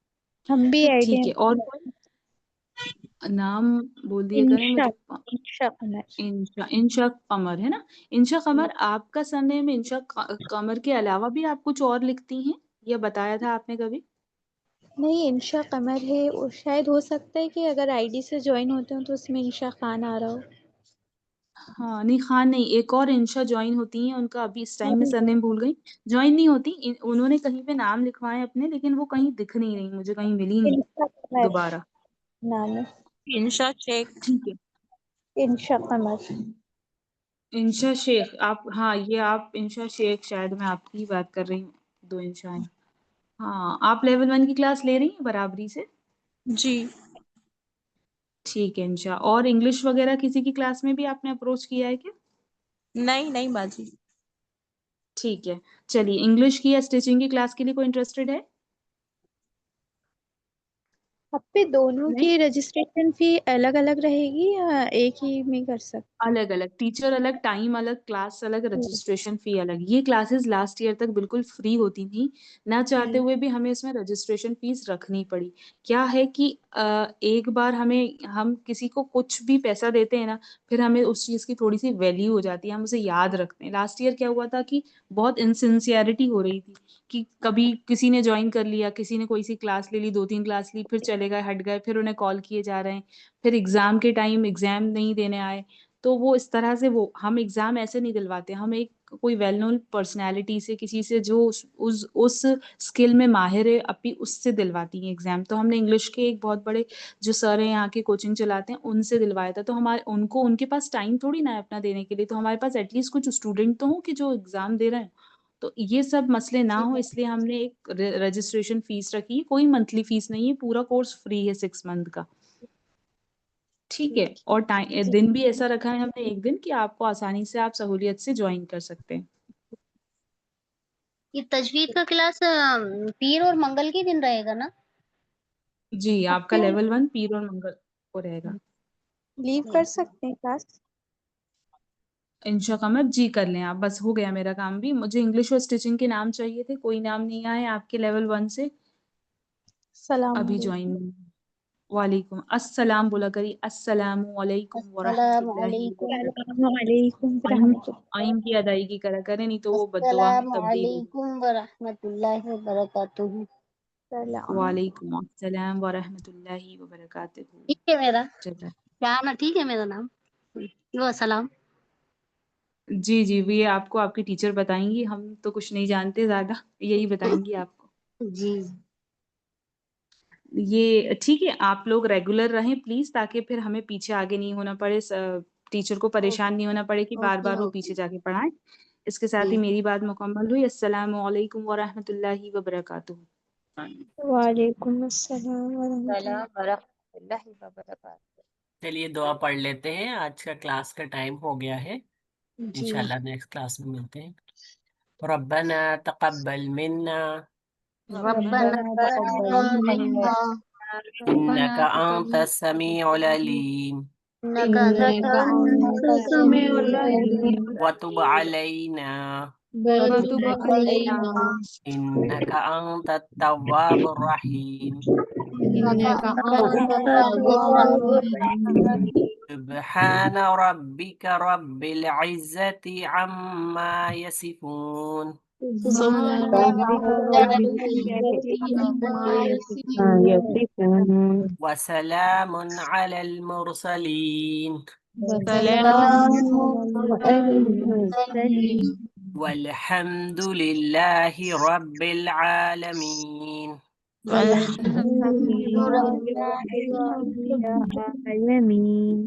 हम भी ऐड ठीक हैं। है, और कोई नाम बोल दिया करें इंशा मुझे। इंशा कमर। इंशा कमर, है ना? इंशा जी। कमर, आपका सरनेम इंशा कमर के अलावा भी आप कुछ और लिखती हैं, या बताया था आपने कभी? नहीं इंशा कमर है, और शायद हो सकता है कि अगर आईडी से ज्वाइन होते हो तो उसमें इंशा खान आ रहा हो। हाँ, नहीं खान नहीं, एक और इंशा ज्वाइन होती हैं, उनका अभी इस टाइम में अरे सरनेम भूल गई। ज्वाइन नहीं होती, उन्होंने कहीं पे नाम लिखवाए अपने, लेकिन वो कहीं दिख नहीं रही, मुझे कहीं मिली नहीं इंशा कमर दोबारा। नाम है। इंशा शेख। ठीक है, इंशा कमर। इंशा शेख आप, हाँ ये आप इंशा शेख, शायद मैं आपकी ही बात कर रही हूँ, 2 इंशा हैं। हाँ, आप लेवल 1 की क्लास ले रही हैं बराबरी से? जी। ठीक है इंशा। और इंग्लिश वगैरह किसी की क्लास में भी आपने अप्रोच किया है क्या? नहीं नहीं बाजी। ठीक है, चलिए इंग्लिश की या स्टिचिंग की क्लास के लिए कोई इंटरेस्टेड है? अब पे दोनों नहीं? की रजिस्ट्रेशन फी अलग अलग रहेगी या एक ही में कर सकते? अलग अलग, टीचर अलग, टाइम अलग, क्लास अलग, रजिस्ट्रेशन फी अलग। ये क्लासेस लास्ट ईयर तक बिल्कुल फ्री होती थी, ना चाहते हुए भी हमें इसमें रजिस्ट्रेशन फीस रखनी पड़ी। क्या है कि एक बार हम किसी को कुछ भी पैसा देते हैं ना, फिर हमें उस चीज़ की थोड़ी सी वैल्यू हो जाती है, हम उसे याद रखते हैं। लास्ट ईयर क्या हुआ था कि बहुत इनसिंसियरिटी हो रही थी कि कभी किसी ने ज्वाइन कर लिया, किसी ने कोई सी क्लास ले ली, 2-3 क्लास ली, फिर चले गए, हट गए, फिर उन्हें कॉल किए जा रहे हैं, फिर एग्जाम के टाइम एग्जाम नहीं देने आए। तो वो इस तरह से वो हम एग्ज़ाम ऐसे नहीं दिलवाते, हम एक कोई वेल नोन पर्सनैलिटी से, किसी से जो उस स्किल में माहिर है, अपनी उससे दिलवाती हैं एग्ज़ाम। तो हमने इंग्लिश के एक बहुत बड़े जो सर हैं यहाँ के कोचिंग चलाते हैं, उनसे दिलवाया था। तो हमारे उनको उनके पास टाइम थोड़ी ना है अपना देने के लिए, तो हमारे पास एटलीस्ट कुछ स्टूडेंट तो हों कि जो एग्ज़ाम दे रहे हैं। तो ये सब मसले ना हो इसलिए हमने एक रजिस्ट्रेशन फ़ीस रखी है, कोई मंथली फ़ीस नहीं है, पूरा कोर्स फ्री है 6 मंथ का। ठीक है, और दिन भी ऐसा रखा है हमने एक दिन कि आपको आसानी से आप सहूलियत से ज्वाइन कर सकते हैं। ये तजवीद का क्लास पीर और मंगल के दिन रहेगा ना? जी, आपका लेवल 1 पीर और मंगल को रहेगा। लीव कर सकते हैं क्लास? इंशा कमर जी कर लें आप, बस हो गया मेरा काम भी। मुझे इंग्लिश और स्टिचिंग के नाम चाहिए थे, कोई नाम नहीं आए आपके लेवल 1 से, सलाम अभी ज्वाइन। वालेकुम अस्सलाम बोला करिए, अस्सलामु अलैकुम व अस्सलाम रहमतुल्लाहि व वालेकुम। बरकातुहू। वालेकुम आइन रहमतुल्लाह। आइन की अदायगी करा करें, नहीं तो वो बद्दुआ में अस्सलाम तब्दील हो। वालेकुम व रहमतुल्लाहि व बरकातुहू। सलाम। वालेकुम अस्सलाम व रहमतुल्लाहि व बरकातुहू। ठीक है मेरा चलो। क्या ना, ठीक है मेरा नाम वो सलाम। जी, जी, ये आपको आपकी टीचर बताएँगी, हम तो कुछ नहीं जानते ज़्यादा, यही बताएँगी आपको। जी ये ठीक है, आप लोग रेगुलर रहें प्लीज़, ताकि फिर हमें पीछे आगे नहीं होना पड़े, टीचर को परेशान नहीं होना पड़े कि ओके बार-बार वो ओके पीछे जाके पढ़ाएँ। इसके साथ ही जी। मेरी बात मुकम्मल हुई। अस्सलामु अलैकुम व रहमतुल्लाहि व बरकातुहू। वालेकुम अस्सलाम व रहमतुल्लाह। सलाम व रहमतुल्लाहि व बरकातहू। चलिए दुआ पढ़ लेते हैं, आज का क्लास का टाइम हो गया है। जी इंशाल्लाह नेक्स्ट क्लास में मिलते हैं। रब्बना तक़ब्बल मिन्ना रब्बना तक़ब्बल मिन्ना इन्नका अंतस समीउल अलीम इन्नका इन्नका अंतस समीउल अलीम व तुब अलैना वतुब अलैना इन्नका अंतत तव्वाबुर रहीम इन्नका अंतत तक़ब्बल तव्वाबुर रहीम। सुब्हान रब्बिका रब्बिल इज्जति अम्मा यसिफून सुब्हान रब्बिका रब्बिल इज्जति अम्मा यसिफून व सलामुन अलल मुरसलीन वसलामुन अलल मुरसलीन वल्हम्दुलिल्लाहि रब्बिल आलमीन। वल्हम्दुलिल्लाहि रब्बिल आलमीन।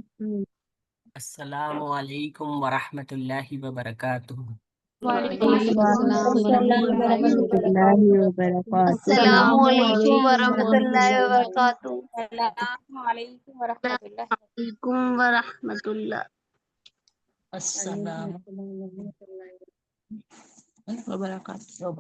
अस्सलामु अलैकुम व रहमतुल्लाहि व बरकातुहू। वालेकुम अस्सलाम व अस्सलाम रहमतुल्लाहि व बरकातुहू। अस्सलामु अस्सलामु अलैकुम व अलैकुम व रहमतुल्लाहि व रहमतुल्लाहि बरकातुहू। सलाम अलैकुम व रहमतुल्लाहि अलैकुम व रहमतुल्लाह। अस्सलाम व बरकातहू।